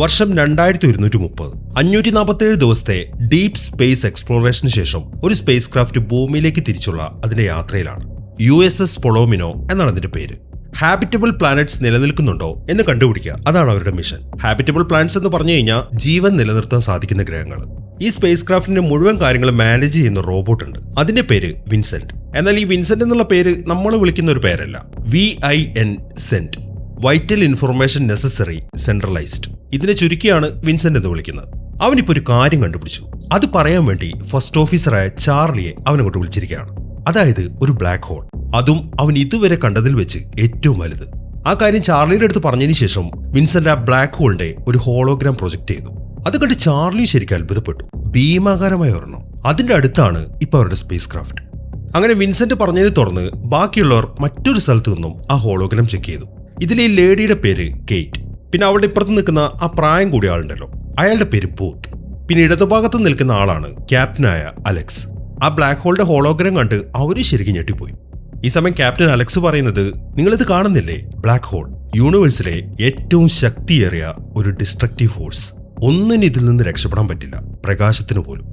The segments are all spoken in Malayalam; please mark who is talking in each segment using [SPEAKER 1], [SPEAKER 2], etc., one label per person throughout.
[SPEAKER 1] വർഷം 2130. 547 ദിവസത്തെ ഡീപ് സ്പേസ് എക്സ്പ്ലോറേഷന് ശേഷം ഒരു സ്പേസ് ക്രാഫ്റ്റ് ഭൂമിയിലേക്ക് തിരിച്ചുള്ള അതിന്റെ യാത്രയിലാണ്. USS പൊളോമിനോ എന്നാണ് അതിന്റെ പേര്. ഹാബിറ്റബിൾ പ്ലാനറ്റ്സ് നിലനിൽക്കുന്നുണ്ടോ എന്ന് കണ്ടുപിടിക്കുക, അതാണ് അവരുടെ മിഷൻ. ഹാബിറ്റബിൾ പ്ലാനറ്റ്സ് എന്ന് പറഞ്ഞു കഴിഞ്ഞാൽ ജീവൻ നിലനിർത്താൻ സാധിക്കുന്ന ഗ്രഹങ്ങൾ. ഈ സ്പേസ് ക്രാഫ്റ്റിന്റെ മുഴുവൻ കാര്യങ്ങൾ മാനേജ് ചെയ്യുന്ന റോബോട്ട് ഉണ്ട്. അതിന്റെ പേര് വിൻസെന്റ്. എന്നാൽ ഈ വിൻസെന്റ് എന്നുള്ള പേര് നമ്മൾ വിളിക്കുന്ന ഒരു പേരല്ല. VIN saint, vital information necessary centralised. ഇതിനെ ചുരുക്കിയാണ് വിൻസെന്റ് എന്ന് വിളിക്കുന്നത്. അവനിപ്പോ ഒരു കാര്യം കണ്ടുപിടിച്ചു. അത് പറയാൻ വേണ്ടി ഫസ്റ്റ് ഓഫീസറായ ചാർലിയെ അവനങ്ങോട്ട് വിളിച്ചിരിക്കുകയാണ്. അതായത് ഒരു ബ്ലാക്ക് ഹോൾ, അതും അവൻ ഇതുവരെ കണ്ടതിൽ വെച്ച് ഏറ്റവും വലുത്. ആ കാര്യം ചാർലിയുടെ അടുത്ത് പറഞ്ഞതിന് ശേഷം വിൻസെന്റ് ആ ബ്ലാക്ക് ഹോളിന്റെ ഒരു ഹോളോഗ്രാം പ്രൊജക്ട് ചെയ്തു. അത് കണ്ട് ചാർലി ശരിക്കും അത്ഭുതപ്പെട്ടു. ഭീമാകാരമായ ഒരെണ്ണം. അതിന്റെ അടുത്താണ് ഇപ്പൊ അവരുടെ സ്പേസ് ക്രാഫ്റ്റ്. അങ്ങനെ വിൻസെന്റ് പറഞ്ഞതിനെ തുടർന്ന് ബാക്കിയുള്ളവർ മറ്റൊരു സ്ഥലത്തു നിന്നും ആ ഹോളോഗ്രാം ചെക്ക് ചെയ്തു. ഇതിലെ ഈ ലേഡിയുടെ പേര് കേറ്റ്. പിന്നെ അവളുടെ ഇപ്പുറത്ത് നിൽക്കുന്ന ആ പ്രായം കൂടിയ ആളുണ്ടല്ലോ, അയാളുടെ പേര് ബൂത്ത്. പിന്നെ ഇടതുഭാഗത്ത് നിൽക്കുന്ന ആളാണ് ക്യാപ്റ്റനായ അലക്സ്. ആ ബ്ലാക്ക് ഹോളിന്റെ ഹോളോഗ്രാം കണ്ട് അവര് ശരിക്കും ഞെട്ടിപ്പോയി. ഈ സമയം ക്യാപ്റ്റൻ അലക്സ് പറയുന്നത്, നിങ്ങളിത് കാണുന്നില്ലേ, ബ്ലാക്ക് ഹോൾ യൂണിവേഴ്സിലെ ഏറ്റവും ശക്തിയേറിയ ഒരു ഡിസ്ട്രക്റ്റീവ് ഫോഴ്സ്. ഒന്നിനും ഇതിൽ നിന്ന് രക്ഷപ്പെടാൻ പറ്റില്ല, പ്രകാശത്തിന് പോലും.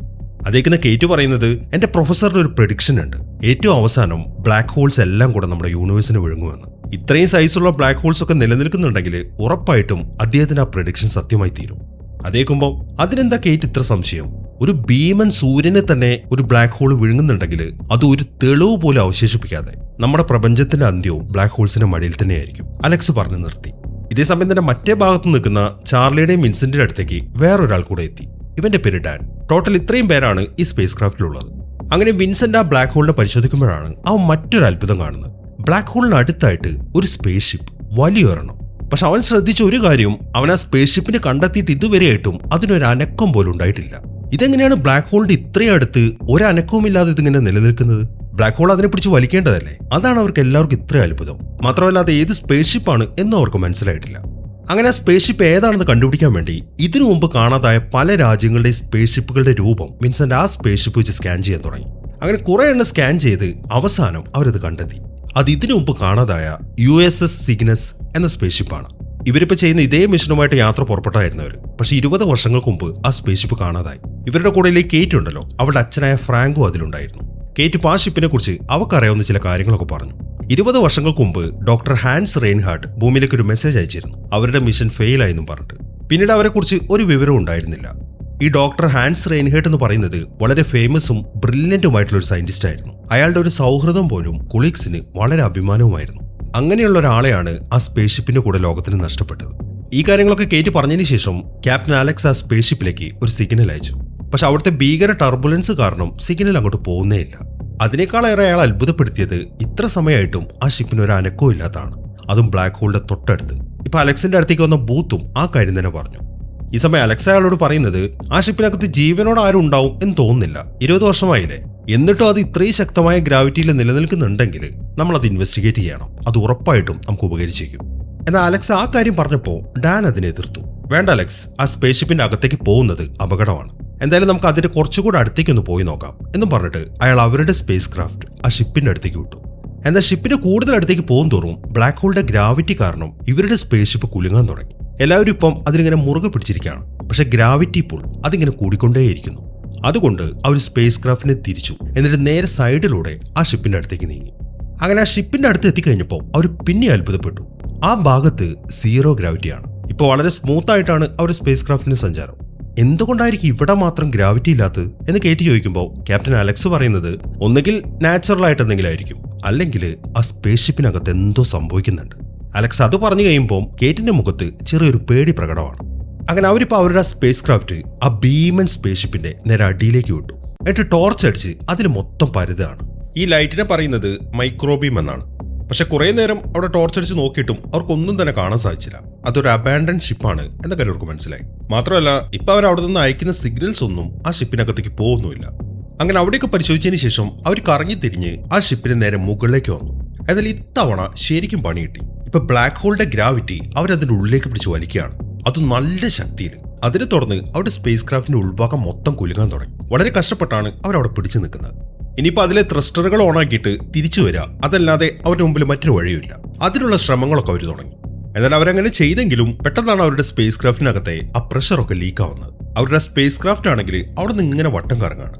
[SPEAKER 1] അതേക്കുന്ന കേറ്റ് പറയുന്നത്, എന്റെ പ്രൊഫസറിന്റെ ഒരു പ്രഡിക്ഷൻ ഉണ്ട്, ഏറ്റവും അവസാനം ബ്ലാക്ക് ഹോൾസ് എല്ലാം കൂടെ നമ്മുടെ യൂണിവേഴ്സിനെ വിഴുങ്ങുമെന്ന്. ഇത്രയും സൈസുള്ള ബ്ലാക്ക് ഹോൾസ് ഒക്കെ നിലനിൽക്കുന്നുണ്ടെങ്കിൽ ഉറപ്പായിട്ടും അദ്ദേഹത്തിന് ആ പ്രഡിക്ഷൻ സത്യമായി തീരും. അതേക്കുമ്പോൾ അതിനെന്താ കേറ്റ് ഇത്ര സംശയം? ഒരു ഭീമൻ സൂര്യനെ തന്നെ ഒരു ബ്ലാക്ക് ഹോൾ വിഴുങ്ങുന്നുണ്ടെങ്കിൽ അത് ഒരു തെളിവ് പോലും അവശേഷിപ്പിക്കാതെ നമ്മുടെ പ്രപഞ്ചത്തിന്റെ അന്ത്യവും ബ്ലാക്ക് ഹോൾസിന്റെ മടിയിൽ തന്നെയായിരിക്കും, അലക്സ് പറഞ്ഞു നിർത്തി. ഇതേസമയം തന്നെ മറ്റേ ഭാഗത്ത് നിൽക്കുന്ന ചാർലിയുടെയും വിൻസെന്റിന്റെ അടുത്തേക്ക് വേറൊരാൾ കൂടെ എത്തി. ഇവന്റെ പേര് ഡാൻ. ടോട്ടൽ ഇത്രയും പേരാണ് ഈ സ്പേസ് ക്രാഫ്റ്റിലുള്ളത്. അങ്ങനെ വിൻസെന്റ് ആ ബ്ലാക്ക് ഹോളിനെ പരിശോധിക്കുമ്പോഴാണ് അവൻ മറ്റൊരു അത്ഭുതം കാണുന്നത്. ബ്ലാക്ക് ഹോളിന് അടുത്തായിട്ട് ഒരു സ്പേസ് ഷിപ്പ്, വലിയൊരെണ്ണം. പക്ഷെ അവൻ ശ്രദ്ധിച്ച ഒരു കാര്യം, അവൻ ആ സ്പേസ് ഷിപ്പിനെ കണ്ടെത്തിയിട്ട് ഇതുവരെയായിട്ടും അതിനൊരു അനക്കം പോലും ഉണ്ടായിട്ടില്ല. ഇതെങ്ങനെയാണ് ബ്ലാക്ക് ഹോളിന്റെ ഇത്രയും അടുത്ത് ഒരനക്കവുമില്ലാതെ ഇതിങ്ങനെ നിലനിൽക്കുന്നത്? ബ്ലാക്ക് ഹോൾ അതിനെ പിടിച്ച് വലിക്കേണ്ടതല്ലേ? അതാണ് അവർക്ക് എല്ലാവർക്കും ഇത്രയും അത്ഭുതം. മാത്രമല്ല അത് ഏത് സ്പേസ് ഷിപ്പാണ് എന്നും അവർക്ക് മനസ്സിലായിട്ടില്ല. അങ്ങനെ ആ സ്പേസ് ഷിപ്പ് ഏതാണെന്ന് കണ്ടുപിടിക്കാൻ വേണ്ടി ഇതിനു മുമ്പ് കാണാതായ പല രാജ്യങ്ങളുടെ സ്പേസ് ഷിപ്പുകളുടെ രൂപം വിൻസെന്റ് ആ സ്പേസ് ഷിപ്പ് വെച്ച് സ്കാൻ ചെയ്യാൻ തുടങ്ങി. അങ്ങനെ കുറെ എണ്ണം സ്കാൻ ചെയ്ത് അവസാനം അവരത് കണ്ടെത്തി. അത് ഇതിനു മുമ്പ് കാണാതായ USS സിഗ്നസ് എന്ന സ്പേസ് ഷിപ്പാണ്. ഇവരിപ്പോൾ ചെയ്യുന്ന ഇതേ മിഷനുമായിട്ട് യാത്ര പുറപ്പെട്ടായിരുന്നവർ. പക്ഷെ 20 വർഷങ്ങൾക്ക് മുമ്പ് ആ സ്പേസ് ഷിപ്പ് കാണാതായി. ഇവരുടെ കൂടെ കേറ്റ് ഉണ്ടല്ലോ, അവളുടെ അച്ഛനായ ഫ്രാങ്കോ അതിലുണ്ടായിരുന്നു. കേറ്റ് ആ ഷിപ്പിനെ കുറിച്ച് അവക്കറിയാവുന്ന ചില കാര്യങ്ങളൊക്കെ പറഞ്ഞു. 20 വർഷങ്ങൾക്ക് മുമ്പ് ഡോക്ടർ ഹാൻസ് റെയിൻഹാർട്ട് ഭൂമിയിലേക്ക് ഒരു മെസ്സേജ് അയച്ചിരുന്നു, അവരുടെ മിഷൻ ഫെയിൽ ആയെന്നും പറഞ്ഞിട്ട്. പിന്നീട് അവരെക്കുറിച്ച് ഒരു വിവരവും ഉണ്ടായിരുന്നില്ല. ഈ ഡോക്ടർ ഹാൻസ് റെയിൻഹാർട്ട് എന്ന് പറയുന്നത് വളരെ ഫേമസും ബ്രില്യന്റുമായിട്ടുള്ള ഒരു സയന്റിസ്റ്റ് ആയിരുന്നു. അയാളുടെ ഒരു സൗഹൃദം പോലും കൊളീഗ്സിന് വളരെ അഭിമാനവുമായിരുന്നു. അങ്ങനെയുള്ള ഒരാളെയാണ് ആ സ്പേസ് ഷിപ്പിന്റെ കൂടെ ലോകത്തിന് നഷ്ടപ്പെട്ടത്. ഈ കാര്യങ്ങളൊക്കെ കേറ്റ് പറഞ്ഞതിന് ശേഷം ക്യാപ്റ്റൻ അലക്സ് ആ സ്പേസ് ഷിപ്പിലേക്ക് ഒരു സിഗ്നൽ അയച്ചു. പക്ഷെ അവിടുത്തെ ഭീകര ടർബുലൻസ് കാരണം സിഗ്നൽ അങ്ങോട്ട് പോകുന്നേയില്ല. അതിനേക്കാളേറെ അയാൾ അത്ഭുതപ്പെടുത്തിയത് ഇത്ര സമയമായിട്ടും ആ ഷിപ്പിന് ഒരു അനക്കവും ഇല്ലാത്തതാണ്, അതും ബ്ലാക്ക് ഹോളിന്റെ തൊട്ടടുത്ത്. ഇപ്പൊ അലക്സിന്റെ അടുത്തേക്ക് വന്ന ബൂത്തും ആ കാര്യം തന്നെ പറഞ്ഞു. ഈ സമയം അലക്സ് അയാളോട് പറയുന്നത്, ആ ഷിപ്പിനകത്ത് ജീവനോട് ആരും ഉണ്ടാവും എന്ന് തോന്നുന്നില്ല, 20 വർഷമായില്ലേ, എന്നിട്ടും അത് ഇത്രയും ശക്തമായ ഗ്രാവിറ്റിയിൽ നിലനിൽക്കുന്നുണ്ടെങ്കിൽ നമ്മൾ അത് ഇൻവെസ്റ്റിഗേറ്റ് ചെയ്യണം, അത് ഉറപ്പായിട്ടും നമുക്ക് ഉപകരിച്ചേക്കും. എന്നാൽ അലക്സ് ആ കാര്യം പറഞ്ഞപ്പോൾ ഡാൻ അതിനെ എതിർത്തു. വേണ്ട അലക്സ്, ആ സ്പേസ് ഷിപ്പിന്റെ അകത്തേക്ക് പോകുന്നത് അപകടമാണ്, എന്തായാലും നമുക്ക് അതിന്റെ കുറച്ചുകൂടെ അടുത്തേക്കൊന്ന് പോയി നോക്കാം എന്നും പറഞ്ഞിട്ട് അയാൾ അവരുടെ സ്പേസ് ക്രാഫ്റ്റ് ആ ഷിപ്പിന്റെ അടുത്തേക്ക് വിട്ടു. എന്നാൽ ഷിപ്പിന്റെ കൂടുതൽ അടുത്തേക്ക് പോകും തോറും ബ്ലാക്ക് ഹോളിന്റെ ഗ്രാവിറ്റി കാരണം ഇവരുടെ സ്പേസ് ഷിപ്പ് കുലുങ്ങാൻ തുടങ്ങി. എല്ലാവരും ഇപ്പം അതിനിങ്ങനെ മുറുകെ പിടിച്ചിരിക്കുകയാണ്. പക്ഷെ ഗ്രാവിറ്റി പൂൾ അതിങ്ങനെ കൂടിക്കൊണ്ടേയിരിക്കുന്നു. അതുകൊണ്ട് അവർ സ്പേസ് ക്രാഫ്റ്റിനെ തിരിച്ചു, എന്നിട്ട് നേരെ സൈഡിലൂടെ ആ ഷിപ്പിന്റെ അടുത്തേക്ക് നീങ്ങി. അങ്ങനെ ആ ഷിപ്പിന്റെ അടുത്ത് എത്തിക്കഴിഞ്ഞപ്പോൾ അവർ പിന്നെ അത്ഭുതപ്പെട്ടു. ആ ഭാഗത്ത് 0 ഗ്രാവിറ്റിയാണ്. ഇപ്പോൾ വളരെ സ്മൂത്ത് ആയിട്ടാണ് അവർ സ്പേസ് ക്രാഫ്റ്റിന്റെ സഞ്ചാരം. എന്തുകൊണ്ടായിരിക്കും ഇവിടെ മാത്രം ഗ്രാവിറ്റി ഇല്ലാത്തത് എന്ന് കേറ്റ് ചോദിക്കുമ്പോൾ ക്യാപ്റ്റൻ അലക്സ് പറയുന്നത്, ഒന്നുകിൽ നാച്ചുറൽ ആയിട്ട് എന്തെങ്കിലും ആയിരിക്കും, അല്ലെങ്കിൽ ആ സ്പേസ് ഷിപ്പിനകത്ത് എന്തോ സംഭവിക്കുന്നുണ്ട്. അലക്സ് അത് പറഞ്ഞു കഴിയുമ്പോൾ കേറ്റിന്റെ മുഖത്ത് ചെറിയൊരു പേടി പ്രകടമാണ്. അങ്ങനെ അവരിപ്പോൾ അവരുടെ സ്പേസ് ക്രാഫ്റ്റ് ആ ഭീമൻ സ്പേസ് ഷിപ്പിന്റെ നേരെ അടിയിലേക്ക് വിട്ടു. എന്നിട്ട് ടോർച്ച് അടിച്ച് അതിൽ മൊത്തം പരുതാണ്. ഈ ലൈറ്റിനെ പറയുന്നത് മൈക്രോബീം എന്നാണ്. പക്ഷെ കുറെ നേരം അവിടെ ടോർച്ച് അടിച്ച് നോക്കിയിട്ടും അവർക്കൊന്നും തന്നെ കാണാൻ സാധിച്ചില്ല. അതൊരു അബാൻഡൻ ഷിപ്പാണ് എന്ന കാര്യം അവർക്ക് മനസ്സിലായി. മാത്രമല്ല ഇപ്പൊ അവർ അവിടെ നിന്ന് അയക്കുന്ന സിഗ്നൽസ് ഒന്നും ആ ഷിപ്പിനകത്തേക്ക് പോകുന്നുമില്ല. അങ്ങനെ അവിടെയൊക്കെ പരിശോധിച്ചതിന് ശേഷം അവർ കറങ്ങി തിരിഞ്ഞ് ആ ഷിപ്പിന് നേരെ മുകളിലേക്ക് വന്നു. എന്നാൽ ഇത്തവണ ശരിക്കും പണി കിട്ടി. ഇപ്പൊ ബ്ലാക്ക് ഹോളിന്റെ ഗ്രാവിറ്റി അവരതിന്റെ ഉള്ളിലേക്ക് പിടിച്ച് വലിക്കുകയാണ്, അത് നല്ല ശക്തിയിൽ. അതിനെ തുടർന്ന് അവരുടെ സ്പേസ് ക്രാഫ്റ്റിന്റെ ഉൾഭാഗം മൊത്തം കുലുങ്ങാൻ തുടങ്ങി. വളരെ കഷ്ടപ്പെട്ടാണ് അവരവിടെ പിടിച്ചു നിൽക്കുന്നത്. ഇനിയിപ്പോൾ അതിലെ ത്രസ്റ്ററുകൾ ഓണാക്കിയിട്ട് തിരിച്ചു വരിക, അതല്ലാതെ അവരുടെ മുമ്പിൽ മറ്റൊരു വഴിയില്ല. അതിനുള്ള ശ്രമങ്ങളൊക്കെ അവർ തുടങ്ങി. എന്നാൽ അവരങ്ങനെ ചെയ്തെങ്കിലും പെട്ടെന്നാണ് അവരുടെ സ്പേസ് ക്രാഫ്റ്റിനകത്തെ ആ പ്രഷറൊക്കെ ലീക്ക് ആവുന്നത്. അവരുടെ സ്പേസ് ക്രാഫ്റ്റ് ആണെങ്കിൽ അവിടെ നിന്ന് ഇങ്ങനെ വട്ടം കറങ്ങാണ്.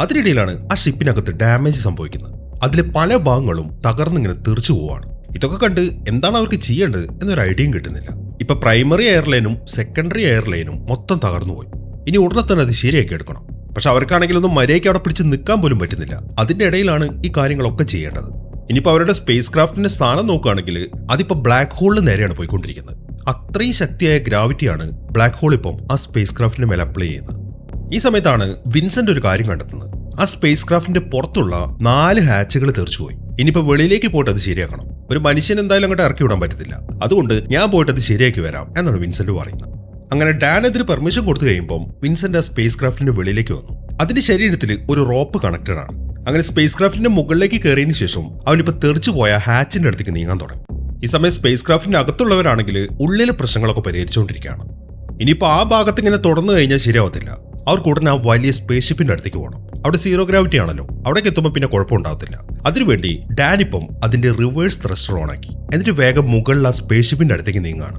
[SPEAKER 1] അതിനിടയിലാണ് ആ ഷിപ്പിനകത്ത് ഡാമേജ് സംഭവിക്കുന്നത്. അതിലെ പല ഭാഗങ്ങളും തകർന്നിങ്ങനെ തെറിച്ചു പോവാണ്. ഇതൊക്കെ കണ്ട് എന്താണ് അവർക്ക് ചെയ്യേണ്ടത് എന്നൊരു ഐഡിയയും കിട്ടുന്നില്ല. ഇപ്പൊ പ്രൈമറി എയർലൈനും സെക്കൻഡറി എയർലൈനും മൊത്തം തകർന്നുപോയി. ഇനി ഉടനെ തന്നെ അത് ശരിയാക്കി എടുക്കണം. പക്ഷെ അവർക്കാണെങ്കിലൊന്നും മര്യാദയ്ക്ക് അവിടെ പിടിച്ച് നിൽക്കാൻ പോലും പറ്റുന്നില്ല. അതിന്റെ ഇടയിലാണ് ഈ കാര്യങ്ങളൊക്കെ ചെയ്യേണ്ടത്. ഇനിയിപ്പോൾ അവരുടെ സ്പേസ് ക്രാഫ്റ്റിന്റെ സ്ഥാനം നോക്കുകയാണെങ്കിൽ അതിപ്പോ ബ്ലാക്ക് ഹോളിന് നേരെയാണ് പോയിക്കൊണ്ടിരിക്കുന്നത്. അത്രയും ശക്തിയായ ഗ്രാവിറ്റിയാണ് ബ്ലാക്ക് ഹോൾ ഇപ്പം ആ സ്പേസ് ക്രാഫ്റ്റിന് മേലെ അപ്ലൈ ചെയ്യുന്നത്. ഈ സമയത്താണ് വിൻസെന്റ് ഒരു കാര്യം കണ്ടെത്തുന്നത്. ആ സ്പേസ് ക്രാഫ്റ്റിന്റെ പുറത്തുള്ള 4 ഹാച്ചുകൾ തെറിച്ചുപോയി. ഇനിയിപ്പോ വെളിയിലേക്ക് പോയിട്ട് അത് ശരിയാക്കണം. ഒരു മനുഷ്യൻ എന്തായാലും അങ്ങോട്ട് ഇറക്കി വിടാൻ പറ്റത്തില്ല. അതുകൊണ്ട് ഞാൻ പോയിട്ട് അത് ശരിയാക്കി വരാം എന്നാണ് വിൻസെന്റ് പറയുന്നത്. അങ്ങനെ ഡാൻ അതിന് പെർമിഷൻ കൊടുത്തു കഴിയുമ്പോൾ വിൻസെന്റ് ആ സ്പേസ് ക്രാഫ്റ്റിന്റെ വെളിയിലേക്ക് വന്നു. അതിന്റെ ശരീരത്തിൽ ഒരു റോപ്പ് കണക്റ്റഡ് ആണ്. അങ്ങനെ സ്പേസ് ക്രാഫ്റ്റിന്റെ മുകളിലേക്ക് കയറിയതിനു ശേഷം അവനിപ്പോ തെറിച്ചു പോയ ഹാച്ചിന്റെ അടുത്തേക്ക് നീങ്ങാൻ തുടങ്ങി. ഈ സമയം സ്പേസ് ക്രാഫ്റ്റിന്റെ അകത്തുള്ളവരാണെങ്കിൽ ഉള്ളിലെ പ്രശ്നങ്ങളൊക്കെ പരിഹരിച്ചുകൊണ്ടിരിക്കുകയാണ്. ഇനിയിപ്പോ ആ ഭാഗത്ത് ഇങ്ങനെ തുടർന്നു കഴിഞ്ഞാൽ ശരിയാവത്തില്ല. അവർക്ക് ഉടനെ ആ വലിയ സ്പേസ് ഷിപ്പിന്റെ അടുത്തേക്ക് പോകണം. അവിടെ സീറോ ഗ്രാവിറ്റി ആണല്ലോ, അവിടേക്ക് എത്തുമ്പോൾ പിന്നെ കുഴപ്പമുണ്ടാകത്തില്ല. അതിനുവേണ്ടി ഡാൻ ഇപ്പം അതിന്റെ റിവേഴ്സ് ത്രസ്റ്റർ ഓണാക്കി. എന്നിട്ട് വേഗം മുകളിൽ ആ സ്പേസ് ഷിപ്പിന്റെ അടുത്തേക്ക് നീങ്ങാണ്.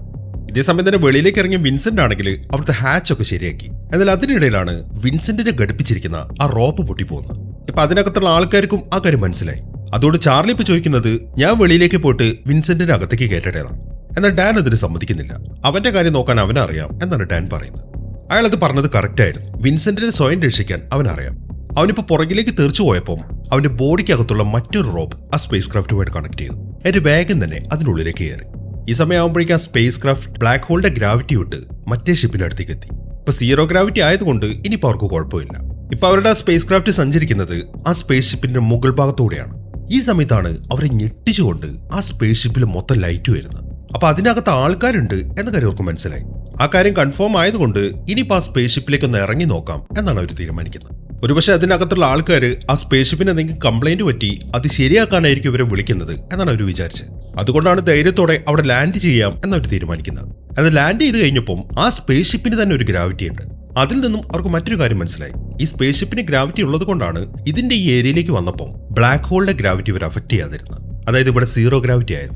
[SPEAKER 1] ഇതേസമയം തന്നെ വെളിയിലേക്ക് ഇറങ്ങിയ വിൻസെന്റ് ആണെങ്കിൽ അവിടുത്തെ ഹാച്ച് ഒക്കെ ശരിയാക്കി. എന്നാൽ അതിനിടയിലാണ് വിൻസെന്റിനെ ഘടിപ്പിച്ചിരിക്കുന്ന ആ റോപ്പ് പൊട്ടിപ്പോകുന്നത്. ഇപ്പൊ അതിനകത്തുള്ള ആൾക്കാർക്കും ആ കാര്യം മനസ്സിലായി. അതുകൊണ്ട് ചാർലി ഇപ്പൊ ചോദിക്കുന്നത് ഞാൻ വെളിയിലേക്ക് പോയിട്ട് വിൻസെന്റിന്റെ അകത്തേക്ക് കയറ്റേണ്ടതാണ്. എന്നാൽ ഡാൻ അതിന് സമ്മതിക്കുന്നില്ല. അവന്റെ കാര്യം നോക്കാൻ അവനറിയാം എന്നാണ് ഡാൻ പറയുന്നത്. അയാൾ അത് പറഞ്ഞത് കറക്റ്റ് ആയിരുന്നു. വിൻസെന്റിനെ സ്വയം രക്ഷിക്കാൻ അവനറിയാം. അവനിപ്പോ പുറകിലേക്ക് തെറിച്ചു പോയപ്പോൾ അവന്റെ ബോഡിക്കകത്തുള്ള മറ്റൊരു റോപ്പ് ആ സ്പേസ് ക്രാഫ്റ്റുമായിട്ട് കണക്ട് ചെയ്തു. എന്നിട്ട് വേഗം തന്നെ അതിനുള്ളിലേക്ക് കയറി. ഈ സമയമാകുമ്പോഴേക്കും ആ സ്പേസ് ക്രാഫ്റ്റ് ബ്ലാക്ക് ഹോളിന്റെ ഗ്രാവിറ്റി വിട്ട് മറ്റേ ഷിപ്പിന്റെ അടുത്തേക്ക് എത്തി. ഇപ്പൊ സീറോ ഗ്രാവിറ്റി ആയതുകൊണ്ട് ഇനിയിപ്പോ അവർക്ക് കുഴപ്പമില്ല. ഇപ്പൊ അവരുടെ ആ സ്പേസ് ക്രാഫ്റ്റ് സഞ്ചരിക്കുന്നത് ആ സ്പേസ് ഷിപ്പിന്റെ മുകൾ ഭാഗത്തൂടെയാണ്. ഈ സമയത്താണ് അവരെ ഞെട്ടിച്ചുകൊണ്ട് ആ സ്പേസ് ഷിപ്പിൽ മൊത്തം ലൈറ്റ് വരുന്നത്. അപ്പൊ അതിനകത്ത് ആൾക്കാരുണ്ട് എന്ന കാര്യം അവർക്ക് മനസ്സിലായി. ആ കാര്യം കൺഫേം ആയതുകൊണ്ട് ഇനിയിപ്പോ ആ സ്പേസ് ഷിപ്പിലേക്ക് ഒന്ന് ഇറങ്ങി നോക്കാം എന്നാണ് അവർ തീരുമാനിക്കുന്നത്. ഒരുപക്ഷെ അതിനകത്തുള്ള ആൾക്കാർ ആ സ്പേസ് ഷിപ്പിന് എന്തെങ്കിലും കംപ്ലൈന്റ് പറ്റി അത് ശരിയാക്കാനായിരിക്കും ഇവരെ വിളിക്കുന്നത് എന്നാണ് അവർ വിചാരിച്ചത്. അതുകൊണ്ടാണ് ധൈര്യത്തോടെ അവിടെ ലാൻഡ് ചെയ്യാം എന്നവർ തീരുമാനിക്കുന്നത്. അത് ലാൻഡ് ചെയ്ത് കഴിഞ്ഞപ്പം ആ സ്പേസ് ഷിപ്പിന് തന്നെ ഒരു ഗ്രാവിറ്റി ഉണ്ട്. അതിൽ നിന്നും അവർക്ക് മറ്റൊരു കാര്യം മനസ്സിലായി. ഈ സ്പേസ് ഷിപ്പിന് ഗ്രാവിറ്റി ഉള്ളത് കൊണ്ടാണ് ഇതിന്റെ ഈ ഏരിയയിലേക്ക് വന്നപ്പോൾ ബ്ലാക്ക് ഹോളിന്റെ ഗ്രാവിറ്റി ഇവർ അഫക്ട് ചെയ്യാതിരുന്നത്. അതായത് ഇവിടെ സീറോ ഗ്രാവിറ്റി ആയത്.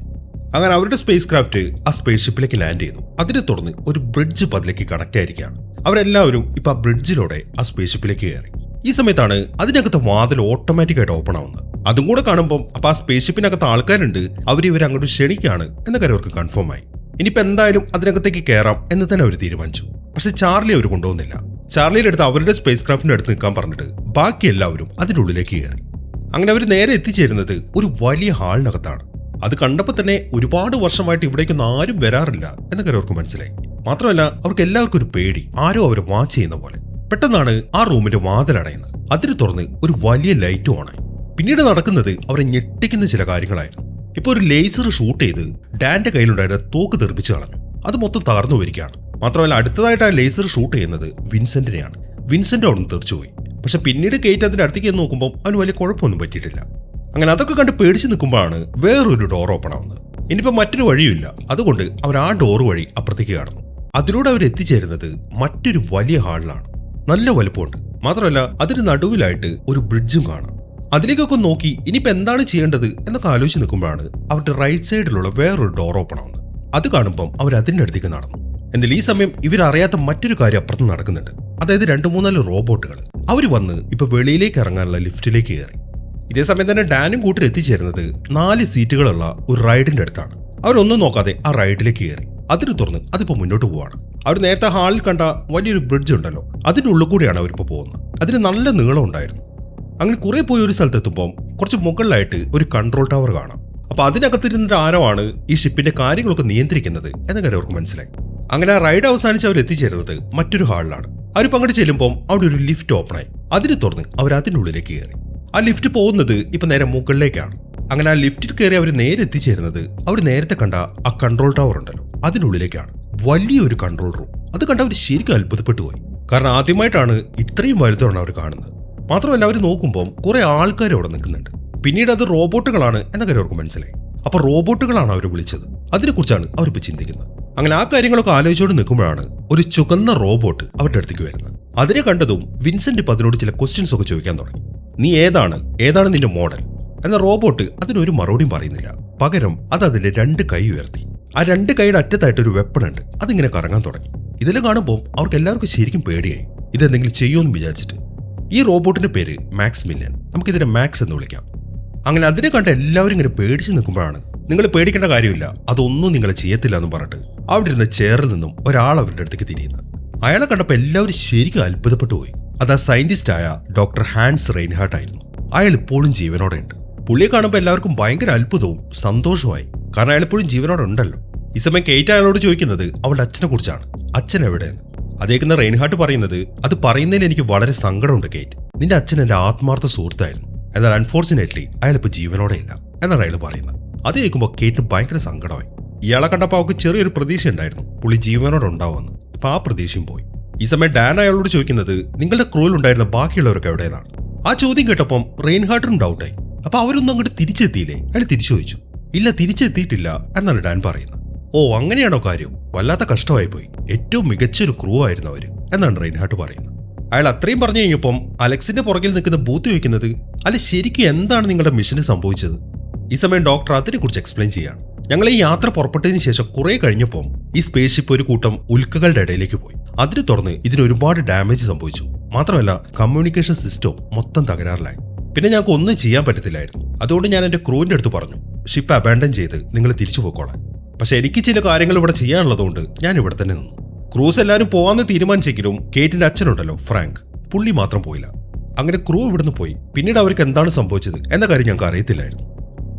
[SPEAKER 1] അങ്ങനെ അവരുടെ സ്പേസ് ക്രാഫ്റ്റ് ആ സ്പേസ് ഷിപ്പിലേക്ക് ലാൻഡ് ചെയ്തു. അതിനെ തുടർന്ന് ഒരു ബ്രിഡ്ജ് പതിലേക്ക് കണക്ട് ആയിരിക്കുകയാണ്. അവരെല്ലാവരും ഇപ്പൊ ആ ബ്രിഡ്ജിലൂടെ ആ സ്പേസ് ഷിപ്പിലേക്ക് കയറി. ഈ സമയത്താണ് അതിനകത്ത് വാതിൽ ഓട്ടോമാറ്റിക് ആയിട്ട് ഓപ്പൺ ആവുന്നത്. അതും കൂടെ കാണുമ്പോൾ അപ്പൊ ആ സ്പേസ് ഷിപ്പിനകത്ത് ആൾക്കാരുണ്ട്, ഇവരെ അങ്ങോട്ട് ക്ഷണിക്കുകയാണ് എന്ന കാര്യം അവർക്ക് കൺഫേം ആയി. ഇനിയിപ്പോ എന്തായാലും അതിനകത്തേക്ക് കയറാം എന്ന് തന്നെ അവർ തീരുമാനിച്ചു. പക്ഷെ ചാർലി അവർ കൊണ്ടുപോകുന്നില്ല. ചാർലിയുടെ അടുത്ത് അവരുടെ സ്പേസ് ക്രാഫ്റ്റിന്റെ അടുത്ത് നിൽക്കാൻ പറഞ്ഞിട്ട് ബാക്കി എല്ലാവരും അതിൻ്റെ ഉള്ളിലേക്ക് കയറി. അങ്ങനെ അവർ നേരെ എത്തിച്ചേരുന്നത് ഒരു വലിയ ഹാളിനകത്താണ്. അത് കണ്ടപ്പോൾ തന്നെ ഒരുപാട് വർഷമായിട്ട് ഇവിടേക്കൊന്നും ആരും വരാറില്ല എന്ന കാര്യം അവർക്ക് മനസ്സിലായി. മാത്രമല്ല അവർക്ക് എല്ലാവർക്കും ഒരു പേടി, ആരോ അവരെ വാച്ച് ചെയ്യുന്ന പോലെ. പെട്ടെന്നാണ് ആ റൂമിന്റെ വാതിലടയുന്നത്. അതിന് തുറന്ന് ഒരു വലിയ ലൈറ്റ് ഓണായി. പിന്നീട് നടക്കുന്നത് അവരെ ഞെട്ടിക്കുന്ന ചില കാര്യങ്ങളായിരുന്നു. ഇപ്പൊ ഒരു ലേസർ ഷൂട്ട് ചെയ്ത് ഡാന്റെ കയ്യിലുണ്ടായിരുന്ന തോക്ക് തെറിപ്പിച്ച് കളഞ്ഞു. അത് മൊത്തം തകർന്നു വരികയാണ്. മാത്രമല്ല അടുത്തതായിട്ട് ആ ലേസർ ഷൂട്ട് ചെയ്യുന്നത് വിൻസെന്റിനെയാണ്. വിൻസെന്റ് അവിടെ നിന്ന് തെറിച്ചുപോയി. പക്ഷെ പിന്നീട് കേറ്റ് അതിന്റെ അടുത്തേക്ക് നോക്കുമ്പോൾ അവന് വലിയ കുഴപ്പമൊന്നും പറ്റിയിട്ടില്ല. അങ്ങനെ അതൊക്കെ കണ്ട് പേടിച്ച് നിൽക്കുമ്പോഴാണ് വേറൊരു ഡോർ ഓപ്പൺ ആവുന്നത്. ഇനിയിപ്പോൾ മറ്റൊരു വഴിയില്ല. അതുകൊണ്ട് അവർ ആ ഡോർ വഴി അപ്പുറത്തേക്ക് കടന്നു. അതിലൂടെ അവർ എത്തിച്ചേരുന്നത് മറ്റൊരു വലിയ ഹാളിലാണ്. നല്ല വലുപ്പമുണ്ട്. മാത്രമല്ല അതിന് നടുവിലായിട്ട് ഒരു ബ്രിഡ്ജും കാണാം. അതിലേക്കൊക്കെ നോക്കി ഇനിയിപ്പോൾ എന്താണ് ചെയ്യേണ്ടത് എന്നൊക്കെ ആലോചിച്ച് നിൽക്കുമ്പോഴാണ് അവരുടെ റൈറ്റ് സൈഡിലുള്ള വേറൊരു ഡോർ ഓപ്പൺ ആവുന്നത്. അത് കാണുമ്പം അവർ അതിൻ്റെ അടുത്തേക്ക് നടന്നു. എന്നാൽ ഈ സമയം ഇവരറിയാത്ത മറ്റൊരു കാര്യം അപ്പുറത്ത് നടക്കുന്നുണ്ട്. അതായത് 2-3 റോബോട്ടുകൾ അവർ വന്ന് ഇപ്പൊ വെളിയിലേക്ക് ഇറങ്ങാനുള്ള ലിഫ്റ്റിലേക്ക് കയറി. ഇതേസമയം തന്നെ ഡാനും കൂട്ടർ എത്തിച്ചേരുന്നത് 4 സീറ്റുകളുള്ള ഒരു റൈഡിന്റെ അടുത്താണ്. അവരൊന്നും നോക്കാതെ ആ റൈഡിലേക്ക് കയറി. അതിന് തുറന്ന് അതിപ്പോ മുന്നോട്ട് പോവാണ്. അവർ നേരത്തെ ഹാളിൽ കണ്ട വലിയൊരു ബ്രിഡ്ജ് ഉണ്ടല്ലോ, അതിൻ്റെ ഉള്ളിൽ കൂടിയാണ് അവരിപ്പോൾ പോകുന്നത്. അതിന് നല്ല നീളം ഉണ്ടായിരുന്നു. അങ്ങനെ കുറെ പോയി ഒരു സ്ഥലത്തെത്തുമ്പോൾ കുറച്ച് മുകളിലായിട്ട് ഒരു കൺട്രോൾ ടവർ കാണാം. അപ്പൊ അതിനകത്തിരുന്നിട്ട് ആരോ ആണ് ഈ ഷിപ്പിന്റെ കാര്യങ്ങളൊക്കെ നിയന്ത്രിക്കുന്നത് എന്ന കാര്യം അവർക്ക് മനസ്സിലായി. അങ്ങനെ ആ റൈഡ് അവസാനിച്ച് അവർ എത്തിച്ചേരുന്നത് മറ്റൊരു ഹാളിലാണ്. അവർ പങ്കെടുത്ത് ചെല്ലുമ്പോൾ അവിടെ ഒരു ലിഫ്റ്റ് ഓപ്പണായി. അതിന് തുറന്ന് അവർ അതിനുള്ളിലേക്ക് കയറി. ആ ലിഫ്റ്റ് പോകുന്നത് ഇപ്പൊ നേരെ മുകളിലേക്കാണ്. അങ്ങനെ ആ ലിഫ്റ്റിൽ കയറി അവർ നേരെ എത്തിച്ചേരുന്നത് അവർ നേരത്തെ കണ്ട ആ കൺട്രോൾ ടവർ ഉണ്ടല്ലോ അതിനുള്ളിലേക്കാണ്. വലിയൊരു കൺട്രോൾ റൂം. അത് കണ്ട് അവർ ശരിക്കും അത്ഭുതപ്പെട്ടു പോയി. കാരണം ആദ്യമായിട്ടാണ് ഇത്രയും വലുതാണ് അവർ കാണുന്നത്. മാത്രമല്ല അവർ നോക്കുമ്പോൾ കുറെ ആൾക്കാർ അവിടെ നിൽക്കുന്നുണ്ട്. പിന്നീട് അത് റോബോട്ടുകളാണ് എന്ന കാര്യം അവർക്ക് മനസ്സിലായി. അപ്പൊ റോബോട്ടുകളാണ് അവർ വിളിച്ചത്. അതിനെക്കുറിച്ചാണ് അവരിപ്പോൾ ചിന്തിക്കുന്നത്. അങ്ങനെ ആ കാര്യങ്ങളൊക്കെ ആലോചിച്ചോണ്ട് നിൽക്കുമ്പോഴാണ് ഒരു ചുവന്ന റോബോട്ട് അവരുടെ അടുത്തേക്ക് വരുന്നത്. അതിനെ കണ്ടതും വിൻസെന്റ് ഇപ്പൊ അതിനോട് ചില ക്വസ്റ്റ്യൻസ് ഒക്കെ ചോദിക്കാൻ തുടങ്ങി. നീ ഏതാണ് നിന്റെ മോഡൽ എന്ന റോബോട്ട് അതിനൊരു മറുപടിയും പറയുന്നില്ല. പകരം അത് അതിന്റെ 2 കൈ ഉയർത്തി. ആ രണ്ട് കൈയുടെ അറ്റത്തായിട്ട് ഒരു വെപ്പൺ ഉണ്ട്, അതിങ്ങനെ കറങ്ങാൻ തുടങ്ങി. ഇതെല്ലാം കാണുമ്പോൾ അവർക്ക് എല്ലാവർക്കും ശരിക്കും പേടിയായി, ഇതെന്തെങ്കിലും ചെയ്യുമെന്ന് വിചാരിച്ചിട്ട്. ഈ റോബോട്ടിന്റെ പേര് മാക്സ് മില്യൻ, നമുക്കിതിനെ മാക്സ് എന്ന് വിളിക്കാം. അങ്ങനെ അതിനെ കണ്ട് എല്ലാവരും ഇങ്ങനെ പേടിച്ച് നിൽക്കുമ്പോഴാണ് നിങ്ങൾ പേടിക്കേണ്ട കാര്യമില്ല, അതൊന്നും നിങ്ങൾ ചെയ്യത്തില്ല എന്ന് പറഞ്ഞിട്ട് അവിടെ ഇരുന്ന ചെയറിൽ നിന്നും ഒരാൾ അവരുടെ അടുത്തേക്ക് തിരിയുന്നത്. അയാളെ കണ്ടപ്പോൾ എല്ലാവരും ശരിക്കും അത്ഭുതപ്പെട്ടു പോയി. അത് ആ സയന്റിസ്റ്റായ ഡോക്ടർ ഹാൻസ് റെയിൻഹാർട്ട് ആയിരുന്നു. അയാൾ ഇപ്പോഴും ജീവനോടെ ഉണ്ട്. പുള്ളിയെ കാണുമ്പോൾ എല്ലാവർക്കും ഭയങ്കര അത്ഭുതവും സന്തോഷവുമായി, കാരണം അയാൾ ഇപ്പോഴും ജീവനോടെ ഉണ്ടല്ലോ. ഈ സമയം കേറ്റ് അയാളോട് ചോദിക്കുന്നത് അവളുടെ അച്ഛനെ കുറിച്ചാണ്. അച്ഛൻ എവിടെയെന്ന്. അതേക്കുന്ന റെയിൻഹാർട്ട് പറയുന്നത്, അത് പറയുന്നതിൽ എനിക്ക് വളരെ സങ്കടമുണ്ട് കേറ്റ്, നിന്റെ അച്ഛൻ എന്റെ ആത്മാർത്ഥ സുഹൃത്തായിരുന്നു, എന്നാൽ അൺഫോർച്ചുനേറ്റ്ലി അയാളിപ്പോൾ ജീവനോടെ ഇല്ല എന്നാണ് അയാൾ പറയുന്നത്. അത് കേൾക്കുമ്പോൾ കേറ്റിന് ഭയങ്കര സങ്കടമായി. ഇയാളെ കണ്ടപ്പോൾ അവൾക്ക് ചെറിയൊരു പ്രതീക്ഷ ഉണ്ടായിരുന്നു പുള്ളി ജീവനോടെ ഉണ്ടാവുമെന്ന്. ഇപ്പൊ ആ പ്രതീക്ഷയും പോയി. ഈ സമയം ഡാൻ അയാളോട് ചോദിക്കുന്നത്, നിങ്ങളുടെ ക്രൂവിൽ ഉണ്ടായിരുന്ന ബാക്കിയുള്ളവരൊക്കെ എവിടെയാണ്. ആ ചോദ്യം കേട്ടപ്പം റെയിൻഹാർട്ടിനും ഡൗട്ടായി. അപ്പൊ അവരൊന്നും അങ്ങോട്ട് തിരിച്ചെത്തിയില്ലേ? അയാൾ തിരിച്ചു ചോദിച്ചു. ഇല്ല, തിരിച്ചെത്തിയിട്ടില്ല എന്നാണ് ഡാൻ പറയുന്നത്. ഓ, അങ്ങനെയാണോ കാര്യം? വല്ലാത്ത കഷ്ടമായി പോയി, ഏറ്റവും മികച്ചൊരു ക്രൂ ആയിരുന്നു അവര് എന്നാണ് റെയിൻഹാർട്ട് പറയുന്നത്. അയാൾ അത്രയും പറഞ്ഞു കഴിഞ്ഞപ്പം അലക്സിന്റെ പുറകിൽ നിൽക്കുന്ന ബൂത്ത് ചോദിക്കുന്നത്, അല്ല ശരിക്കും എന്താണ് നിങ്ങളുടെ മിഷന് സംഭവിച്ചത്? ഈ സമയം ഡോക്ടർ അതിനെക്കുറിച്ച് എക്സ്പ്ലെയിൻ ചെയ്യാണ്. ഞങ്ങൾ ഈ യാത്ര പുറപ്പെട്ടതിന് ശേഷം കുറെ കഴിഞ്ഞപ്പം ഈ സ്പേസ് ഷിപ്പ് ഒരു കൂട്ടം ഉൽക്കകളുടെ ഇടയിലേക്ക് പോയി. അതിനെ തുറന്ന് ഇതിന് ഒരുപാട് ഡാമേജ് സംഭവിച്ചു. മാത്രമല്ല കമ്മ്യൂണിക്കേഷൻ സിസ്റ്റം മൊത്തം തകരാറിലായി. പിന്നെ ഞങ്ങൾക്ക് ഒന്നും ചെയ്യാൻ പറ്റത്തില്ലായിരുന്നു. അതുകൊണ്ട് ഞാൻ എന്റെ ക്രൂവിന്റെ അടുത്ത് പറഞ്ഞു, ഷിപ്പ് അബാൻഡൻ ചെയ്ത് നിങ്ങൾ തിരിച്ചു പോയിക്കോളാൻ. പക്ഷെ എനിക്ക് ചില കാര്യങ്ങൾ ഇവിടെ ചെയ്യാനുള്ളതുകൊണ്ട് ഞാൻ ഇവിടെ തന്നെ നിന്നു. ക്രൂസ് എല്ലാവരും പോവാന്ന് തീരുമാനിച്ചെങ്കിലും കേറ്റിന്റെ അച്ഛനുണ്ടല്ലോ ഫ്രാങ്ക്, പുള്ളി മാത്രം പോയില്ല. അങ്ങനെ ക്രൂ ഇവിടുന്ന് പോയി. പിന്നീട് അവർക്ക് എന്താണ് സംഭവിച്ചത് എന്ന കാര്യം ഞങ്ങൾക്ക് അറിയത്തില്ലായിരുന്നു.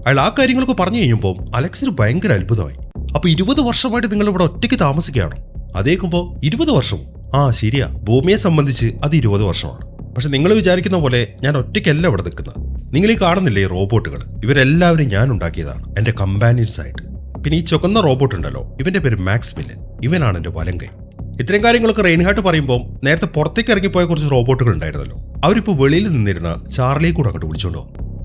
[SPEAKER 1] അയാൾ ആ കാര്യങ്ങളൊക്കെ പറഞ്ഞു കഴിയുമ്പോൾ അലക്സിന് ഭയങ്കര അത്ഭുതമായി. അപ്പൊ 20 വർഷമായിട്ട് നിങ്ങൾ ഇവിടെ ഒറ്റയ്ക്ക് താമസിക്കുകയാണോ? അതേക്കുമ്പോ 20 വർഷം? ആ ശരിയാ, ഭൂമിയെ സംബന്ധിച്ച് അത് 20 വർഷമാണ്. പക്ഷെ നിങ്ങൾ വിചാരിക്കുന്ന പോലെ ഞാൻ ഒറ്റയ്ക്കല്ല ഇവിടെ നിൽക്കുന്നത്. നിങ്ങൾ ഈ കാണുന്നില്ലേ റോബോട്ടുകൾ, ഇവരെല്ലാവരും ഞാൻ ഉണ്ടാക്കിയതാണ് എന്റെ കമ്പാനിയൻസ് ആയിട്ട്. പിന്നെ ഈ ചുവന്ന റോബോട്ട് ഉണ്ടല്ലോ, ഇവന്റെ പേര് മാക്സ് മില്യൻ, ഇവനാണ് എന്റെ വലം കൈ. ഇത്രയും കാര്യങ്ങളൊക്കെ റെയിൻഹാർട്ട് പറയുമ്പോൾ നേരത്തെ പുറത്തേക്ക് ഇറങ്ങിപ്പോയ കുറച്ച് റോബോട്ടുകൾ ഉണ്ടായിരുന്നല്ലോ, അവരിപ്പോൾ വെളിയിൽ നിന്നിരുന്ന ചാർലിയെ കൂടെ അങ്ങോട്ട് വിളിച്ചോണ്ടോ.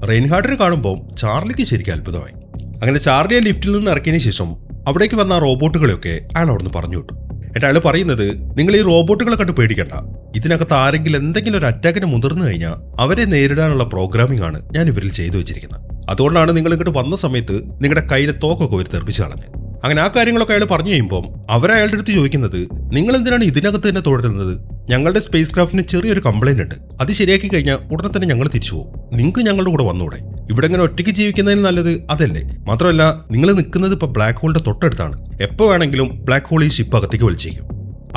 [SPEAKER 1] റെയിൻഹാർട്ടിനെ കാണുമ്പോൾ ചാർലിക്ക് ശരിക്കും അത്ഭുതമായി. അങ്ങനെ ചാർലിയെ ലിഫ്റ്റിൽ നിന്ന് ഇറക്കിയതിനു ശേഷം അവിടേക്ക് വന്ന റോബോട്ടുകളെയൊക്കെ അയാൾ അവിടുന്ന് പറഞ്ഞു വിട്ടു. എന്നിട്ട് അയാൾ പറയുന്നത്, നിങ്ങൾ ഈ റോബോട്ടുകളെ കണ്ട് പേടിക്കണ്ട, ഇതിനകത്ത് ആരെങ്കിലും എന്തെങ്കിലും ഒരു അറ്റാക്കിന് മുതിർന്നു കഴിഞ്ഞാൽ അവരെ നേരിടാനുള്ള പ്രോഗ്രാമിംഗ് ആണ് ഞാൻ ഇവരിൽ ചെയ്തു വെച്ചിരിക്കുന്നത്. അതുകൊണ്ടാണ് നിങ്ങൾ ഇങ്ങോട്ട് വന്ന സമയത്ത് നിങ്ങളുടെ കയ്യിലെ തോക്കൊക്കെ ഒരു തെറിപ്പിച്ച് കളഞ്ഞ്. അങ്ങനെ ആ കാര്യങ്ങളൊക്കെ അയാൾ പറഞ്ഞു കഴിയുമ്പോൾ അവരയാളുടെ അടുത്ത് ചോദിക്കുന്നത്, നിങ്ങൾ എന്തിനാണ് ഇതിനകത്ത് തന്നെ തുടരുന്നത്? ഞങ്ങളുടെ സ്പേസ് ക്രാഫ്റ്റിന് ചെറിയൊരു കംപ്ലൈന്റ് ഉണ്ട്, അത് ശരിയാക്കി കഴിഞ്ഞാൽ ഉടനെ തന്നെ ഞങ്ങൾ തിരിച്ചു പോകും. നിങ്ങൾക്ക് ഞങ്ങളുടെ കൂടെ വന്നൂടെ? ഇവിടെ ഇങ്ങനെ ഒറ്റയ്ക്ക് ജീവിക്കുന്നതിന് നല്ലത് അതല്ലേ? മാത്രമല്ല നിങ്ങൾ നിൽക്കുന്നത് ഇപ്പൊ ബ്ലാക്ക് ഹോളിന്റെ തൊട്ടടുത്താണ്, എപ്പോൾ വേണമെങ്കിലും ബ്ലാക്ക് ഹോൾ ഈ ഷിപ്പ് അകത്തേക്ക് വലിച്ചേക്കും.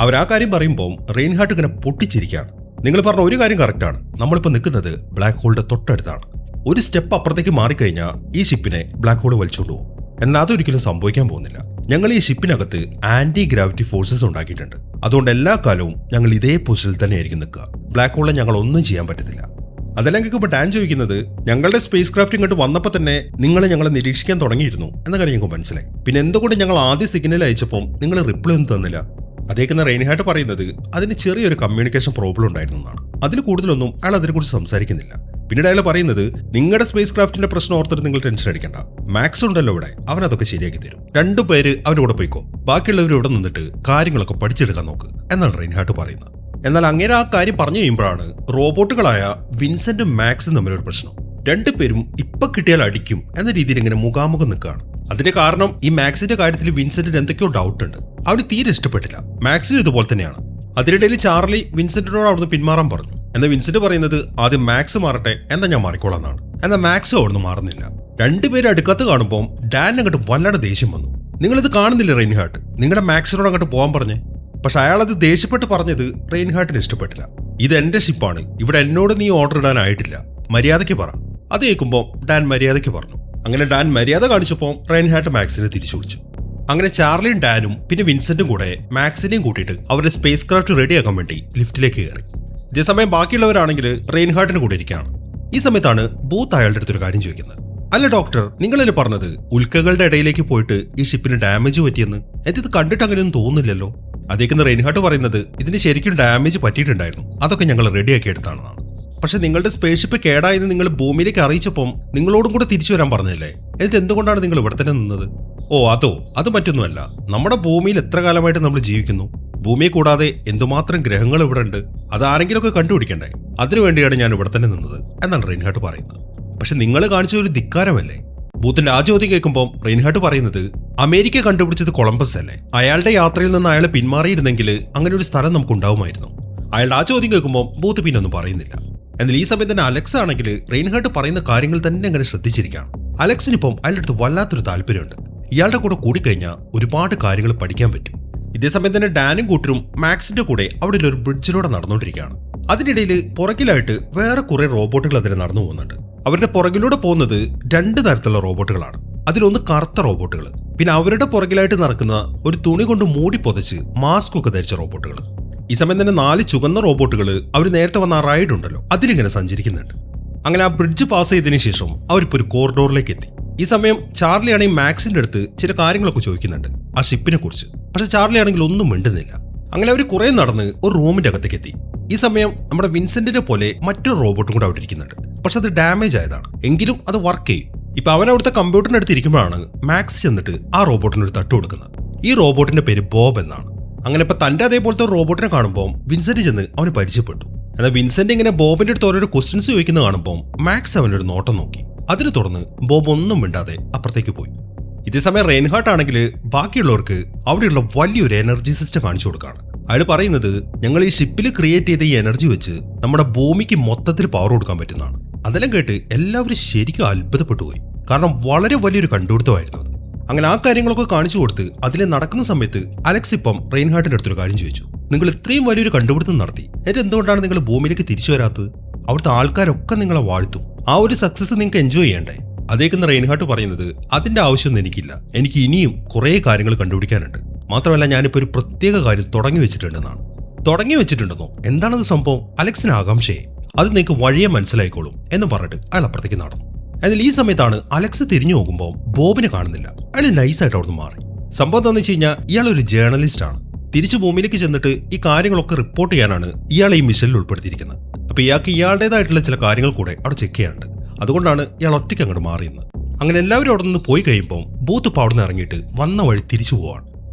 [SPEAKER 1] അവരാ കാര്യം പറയുമ്പോൾ റെയിൻഹാർട്ട് ഇങ്ങനെ പൊട്ടിച്ചിരിക്കുകയാണ്. നിങ്ങൾ പറഞ്ഞ ഒരു കാര്യം കറക്റ്റാണ്, നമ്മളിപ്പോൾ നിൽക്കുന്നത് ബ്ലാക്ക് ഹോളിന്റെ തൊട്ടടുത്താണ്. ഒരു സ്റ്റെപ്പ് അപ്പുറത്തേക്ക് മാറിക്കഴിഞ്ഞാൽ ഈ ഷിപ്പിനെ ബ്ലാക്ക് ഹോൾ വലിച്ചുകൊണ്ട് പോകും. എന്നാൽ അതൊരിക്കലും സംഭവിക്കാൻ പോകുന്നില്ല. ഞങ്ങൾ ഈ ഷിപ്പിനകത്ത് ആന്റി ഗ്രാവിറ്റി ഫോഴ്സസ് ഉണ്ടാക്കിയിട്ടുണ്ട്. അതുകൊണ്ട് എല്ലാ കാലവും ഞങ്ങൾ ഇതേ പൊസിഷനിൽ തന്നെയായിരിക്കും നിൽക്കുക. ബ്ലാക്ക് ഹോളിനെ ഞങ്ങൾ ഒന്നും ചെയ്യാൻ പറ്റത്തില്ല. അതെല്ലാം കേൾക്കുമ്പോൾ ഡാൻ ചോദിക്കുന്നത്, ഞങ്ങളുടെ സ്പേസ് ക്രാഫ്റ്റ് ഇങ്ങോട്ട് വന്നപ്പോൾ തന്നെ നിങ്ങൾ ഞങ്ങളെ നിരീക്ഷിക്കാൻ തുടങ്ങിയിരുന്നു എന്ന കാര്യം ഞങ്ങൾക്ക് മനസ്സിലായി. പിന്നെ എന്തുകൊണ്ട് ഞങ്ങൾ ആദ്യ സിഗ്നൽ അയച്ചപ്പോൾ നിങ്ങൾ റിപ്ലൈ ഒന്നും തന്നില്ല? അതേക്കുന്ന റെയിൻഹാർട്ട് പറയുന്നത്, അതിന് ചെറിയൊരു കമ്മ്യൂണിക്കേഷൻ പ്രോബ്ലം ഉണ്ടായിരുന്നു എന്നാണ്. അതിൽ കൂടുതലൊന്നും അയാൾ അതിനെക്കുറിച്ച് സംസാരിക്കുന്നില്ല. പിന്നീട് അയാൾ പറയുന്നത്, നിങ്ങളുടെ സ്പേസ് ക്രാഫ്റ്റിന്റെ പ്രശ്നം ഓർത്തിട്ട് നിങ്ങൾ ടെൻഷൻ അടിക്കണ്ട, മാക്സ് ഉണ്ടല്ലോ ഇവിടെ, അവൻ അതൊക്കെ ശരിയാക്കി തരും. 2 പേര് അവരോട് പോയിക്കോ, ബാക്കിയുള്ളവർ ഇവിടെ നിന്നിട്ട് കാര്യങ്ങളൊക്കെ പഠിച്ചെടുക്കാൻ നോക്ക് എന്നാണ് റെയിൻഹാർട്ട് പറയുന്നത്. എന്നാൽ അങ്ങനെ ആ കാര്യം പറഞ്ഞു കഴിയുമ്പോഴാണ് റോബോട്ടുകളായ വിൻസെന്റും മാക്സും തമ്മിലൊരു പ്രശ്നം. 2 പേരും ഇപ്പൊ കിട്ടിയാൽ അടിക്കും എന്ന രീതിയിൽ ഇങ്ങനെ മുഖാമുഖം നിൽക്കുകയാണ്. അതിന്റെ കാരണം ഈ മാക്സിന്റെ കാര്യത്തിൽ വിൻസെന്റിന് എന്തൊക്കെയോ ഡൗട്ട് ഉണ്ട്. അവന് തീരെ ഇഷ്ടപ്പെട്ടില്ല. മാക്സിന് ഇതുപോലെ തന്നെയാണ്. അതിനിടയിൽ ചാർലി വിൻസെന്റിനോട് അവിടുന്ന് പിന്മാറാൻ പറഞ്ഞു. എന്നാൽ വിൻസെന്റ് പറയുന്നത്, ആദ്യം മാക്സ് മാറട്ടെ, എന്നാ ഞാൻ മാറിക്കോളാം എന്നാണ്. എന്നാൽ മാക്സും അവിടുന്ന് മാറുന്നില്ല. 2 പേര് അടുക്കത്ത് കാണുമ്പോൾ ഡാൻ അങ്ങോട്ട് വല്ലാതെ ദേഷ്യം വന്നു. നിങ്ങളിത് കാണുന്നില്ല റെയിൻഹാർട്ട്, നിങ്ങളുടെ മാക്സിനോട് അങ്ങോട്ട് പോകാൻ പറഞ്ഞേ. പക്ഷെ അയാളത് ദേഷ്യപ്പെട്ട് പറഞ്ഞത് റെയിൻഹാർട്ടിന് ഇഷ്ടപ്പെട്ടില്ല. ഇത് എന്റെ ഷിപ്പാണ്, ഇവിടെ എന്നോട് നീ ഓർഡർ ഇടാനായിട്ടില്ല, മര്യാദയ്ക്ക് പറ. അത് കേൾക്കുമ്പോൾ ഡാൻ മര്യാദയ്ക്ക് പറഞ്ഞു. അങ്ങനെ ഡാൻ മര്യാദ കാണിച്ചപ്പോൾ റെയിൻഹാർട്ട് മാക്സിനെ തിരിച്ചു വിളിച്ചു. അങ്ങനെ ചാർലിയും ഡാനും പിന്നെ വിൻസെന്റും കൂടെ മാക്സിനെയും കൂട്ടിയിട്ട് അവരുടെ സ്പേസ് ക്രാഫ്റ്റ് റെഡിയാക്കാൻ വേണ്ടി ലിഫ്റ്റിലേക്ക് കയറി. ഇതേസമയം ബാക്കിയുള്ളവരാണെങ്കിൽ റെയിൻഹാർട്ടിന് കൂടെ ഇരിക്കുകയാണ്. ഈ സമയത്താണ് ബൂത്ത് അയാളുടെ അടുത്തൊരു കാര്യം ചോദിക്കുന്നത്. അല്ല ഡോക്ടർ, നിങ്ങളല്ലേ പറഞ്ഞത് ഉൽക്കകളുടെ ഇടയിലേക്ക് പോയിട്ട് ഈ ഷിപ്പിന് ഡാമേജ് പറ്റിയെന്ന്? ഇത് കണ്ടിട്ട് അങ്ങനെയൊന്നും തോന്നുന്നില്ലല്ലോ. അതേക്കുന്ന റെയിൻഹാർട്ട് പറയുന്നത്, ഇതിന് ശരിക്കും ഡാമേജ് പറ്റിയിട്ടുണ്ടായിരുന്നു, അതൊക്കെ ഞങ്ങൾ റെഡിയാക്കി എടുത്താണെന്നാണ്. പക്ഷെ നിങ്ങളുടെ സ്പേസ് ഷിപ്പ് കേടായെന്ന് നിങ്ങൾ ഭൂമിയിലേക്ക് അറിയിച്ചപ്പം നിങ്ങളോടും കൂടെ തിരിച്ചു വരാൻ പറഞ്ഞില്ലേ? എന്നിട്ട് എന്തുകൊണ്ടാണ് നിങ്ങൾ ഇവിടെ തന്നെ നിന്നത്? ഓ അത് മറ്റൊന്നുമല്ല, നമ്മുടെ ഭൂമിയിൽ എത്ര കാലമായിട്ട് നമ്മൾ ജീവിക്കുന്നു, ഭൂമിയെ കൂടാതെ എന്തുമാത്രം ഗ്രഹങ്ങൾ ഇവിടെ ഉണ്ട്, അത് ആരെങ്കിലുമൊക്കെ കണ്ടുപിടിക്കണ്ടേ, അതിനുവേണ്ടിയാണ് ഞാൻ ഇവിടെ തന്നെ നിന്നത് എന്നാണ് റെയിൻഹാർട്ട് പറയുന്നത്. പക്ഷെ നിങ്ങൾ കാണിച്ച ഒരു ധിക്കാരമല്ലേ? ബൂത്തിന്റെ ആ ചോദ്യം കേൾക്കുമ്പോൾ റെയിൻഹാർട്ട് പറയുന്നത്, അമേരിക്ക കണ്ടുപിടിച്ചത് കൊളംബസ് അല്ലേ? അയാളുടെ യാത്രയിൽ നിന്ന് അയാൾ പിന്മാറിയിരുന്നെങ്കിൽ അങ്ങനെ ഒരു സ്ഥലം നമുക്ക് ഉണ്ടാവുമായിരുന്നു. അയാളുടെ ആ ചോദ്യം കേൾക്കുമ്പോൾ ബൂത്ത് പിന്നെ ഒന്നും പറയുന്നില്ല. എന്നാൽ ഈ സമയം തന്നെ അലക്സ് ആണെങ്കിൽ റെയിൻഹാർട്ട് പറയുന്ന കാര്യങ്ങൾ തന്നെ അങ്ങനെ ശ്രദ്ധിച്ചിരിക്കുകയാണ്. അലക്സിനിപ്പം അയാളുടെ അടുത്ത് വല്ലാത്തൊരു താല്പര്യമുണ്ട്. ഇയാളുടെ കൂടെ കൂടിക്കഴിഞ്ഞാൽ ഒരുപാട് കാര്യങ്ങൾ പഠിക്കാൻ പറ്റും. ഇതേസമയം തന്നെ ഡാനും കൂട്ടരും മാക്സിന്റെ കൂടെ അവിടെ ഒരു ബ്രിഡ്ജിലൂടെ നടന്നുകൊണ്ടിരിക്കുകയാണ്. അതിനിടയിൽ പുറകിലായിട്ട് വേറെ കുറെ റോബോട്ടുകൾ അതിൽ നടന്നു പോകുന്നുണ്ട്. അവരുടെ പുറകിലൂടെ പോകുന്നത് 2 തരത്തിലുള്ള റോബോട്ടുകളാണ്. അതിലൊന്ന് കറുത്ത റോബോട്ടുകൾ, പിന്നെ അവരുടെ പുറകിലായിട്ട് നടക്കുന്ന ഒരു തുണി കൊണ്ട് മൂടി പൊതച്ച് മാസ്ക് ഒക്കെ ധരിച്ച റോബോട്ടുകൾ. ഈ സമയം തന്നെ 4 ചുവന്ന റോബോട്ടുകൾ അവർ നേരത്തെ വന്ന ആ റൈഡ് ഉണ്ടല്ലോ അതിലിങ്ങനെ സഞ്ചരിക്കുന്നുണ്ട്. അങ്ങനെ ആ ബ്രിഡ്ജ് പാസ് ചെയ്തതിനു ശേഷം അവരിപ്പോൾ ഒരു കോറിഡോറിലേക്ക് എത്തി. ഈ സമയം ചാർലി ആണെങ്കിൽ മാക്സിന്റെ അടുത്ത് ചില കാര്യങ്ങളൊക്കെ ചോദിക്കുന്നുണ്ട് ആ ഷിപ്പിനെ കുറിച്ച്. പക്ഷെ ചാർലി ആണെങ്കിൽ ഒന്നും മിണ്ടുന്നില്ല. അങ്ങനെ അവർ കുറെ നടന്ന് ഒരു റൂമിന്റെ അകത്തേക്ക് എത്തി. ഈ സമയം നമ്മുടെ വിൻസെന്റിനെ പോലെ മറ്റൊരു റോബോട്ടും കൂടെ അവിടെ ഇരിക്കുന്നുണ്ട്. പക്ഷെ അത് ഡാമേജ് ആയതാണ്, എങ്കിലും അത് വർക്ക് ചെയ്യും. ഇപ്പൊ അവൻ അവിടുത്തെ കമ്പ്യൂട്ടറിന്റെ അടുത്ത് ഇരിക്കുമ്പോഴാണ് മാക്സ് ചെന്നിട്ട് ആ റോബോട്ടിന് ഒരു തട്ട് കൊടുക്കുന്നത്. ഈ റോബോട്ടിന്റെ പേര് ബോബ് എന്നാണ്. അങ്ങനെ ഇപ്പൊ തന്റെ അതേപോലത്തെ ഒരു റോബോട്ടിനെ കാണുമ്പോൾ വിൻസെന്റ് ചെന്ന് അവന് പരിചയപ്പെട്ടു. എന്നാൽ വിൻസെന്റ് ഇങ്ങനെ ബോബിന്റെ അടുത്ത് ഓരോ ക്വസ്റ്റ്യൻസ് ചോദിക്കുന്നത് കാണുമ്പോൾ മാക്സ് അവനൊരു നോട്ടം നോക്കി. അതിനെ തുടർന്ന് ബോബ് ഒന്നും മിണ്ടാതെ അപ്പുറത്തേക്ക് പോയി. ഇതേസമയം റെയിൻഹാർട്ട് ആണെങ്കിൽ ബാക്കിയുള്ളവർക്ക് അവിടെയുള്ള വലിയൊരു എനർജി സിസ്റ്റം കാണിച്ചു കൊടുക്കുകയാണ്. അയാൾ പറയുന്നത് ഞങ്ങൾ ഈ ഷിപ്പിൽ ക്രിയേറ്റ് ചെയ്ത ഈ എനർജി വെച്ച് നമ്മുടെ ഭൂമിക്ക് മൊത്തത്തിൽ പവർ കൊടുക്കാൻ പറ്റുന്നതാണ്. അതെല്ലാം കേട്ട് എല്ലാവരും ശരിക്കും അത്ഭുതപ്പെട്ടു പോയി. കാരണം വളരെ വലിയൊരു കണ്ടുപിടുത്തമായിരുന്നു അത്. അങ്ങനെ ആ കാര്യങ്ങളൊക്കെ കാണിച്ചു കൊടുത്ത് അതിലെ നടക്കുന്ന സമയത്ത് അലക്സ് ഇപ്പം റെയിൻഹാർട്ടിന്റെ അടുത്തൊരു കാര്യം ചോദിച്ചു. നിങ്ങൾ ഇത്രയും വലിയൊരു കണ്ടുപിടുത്തം നടത്തി, എന്നിട്ട് എന്തുകൊണ്ടാണ് നിങ്ങൾ ഭൂമിയിലേക്ക് തിരിച്ചു വരാത്തത്? അവിടുത്തെ ആൾക്കാരൊക്കെ നിങ്ങളെ വാഴ്ത്തും. ആ ഒരു സക്സസ് നിങ്ങൾക്ക് എൻജോയ് ചെയ്യണ്ടേ? അതേക്കുന്ന റെയിൻഹാർട്ട് പറയുന്നത് അതിന്റെ ആവശ്യമൊന്നും എനിക്കില്ല. എനിക്ക് ഇനിയും കുറേ കാര്യങ്ങൾ കണ്ടുപിടിക്കാനുണ്ട്. മാത്രമല്ല ഞാനിപ്പോൾ ഒരു പ്രത്യേക കാര്യം തുടങ്ങി വെച്ചിട്ടുണ്ടെന്നാണ്. തുടങ്ങി വെച്ചിട്ടുണ്ടെന്നോ? എന്താണത് സംഭവം? അലക്സിന് ആകാംക്ഷയെ. അത് നിങ്ങൾക്ക് വഴിയെ മനസ്സിലായിക്കോളും എന്ന് പറഞ്ഞിട്ട് അയാൾ അപ്പുറത്തേക്ക് നടന്നു. എന്നാൽ ഈ സമയത്താണ് അലക്സ് തിരിഞ്ഞു നോക്കുമ്പോൾ ബോബിനെ കാണുന്നില്ല. അയാൾ നൈസായിട്ട് അവിടുന്ന് മാറി. സംഭവം എന്താണെന്ന് വെച്ച് കഴിഞ്ഞാൽ ഇയാൾ ഒരു ജേർണലിസ്റ്റ് ആണ്. തിരിച്ചു ഭൂമിയിലേക്ക് ചെന്നിട്ട് ഈ കാര്യങ്ങളൊക്കെ റിപ്പോർട്ട് ചെയ്യാനാണ് ഇയാളെ ഈ മിഷനിൽ ഉൾപ്പെടുത്തിയിരിക്കുന്നത്. അപ്പൊ ഇയാൾക്ക് ഇയാളുടേതായിട്ടുള്ള ചില കാര്യങ്ങൾ കൂടെ അവിടെ ചെക്ക് ചെയ്യാനുണ്ട്. അതുകൊണ്ടാണ് ഇയാൾ ഒറ്റയ്ക്ക് അങ്ങോട്ട് മാറിയെന്ന്. അങ്ങനെ എല്ലാവരും അവിടെ നിന്ന് പോയി കഴിയുമ്പോൾ ബൂത്ത് ഇപ്പോൾ അവിടെ നിന്ന് ഇറങ്ങിയിട്ട് വന്ന വഴി തിരിച്ചു പോവാണ്.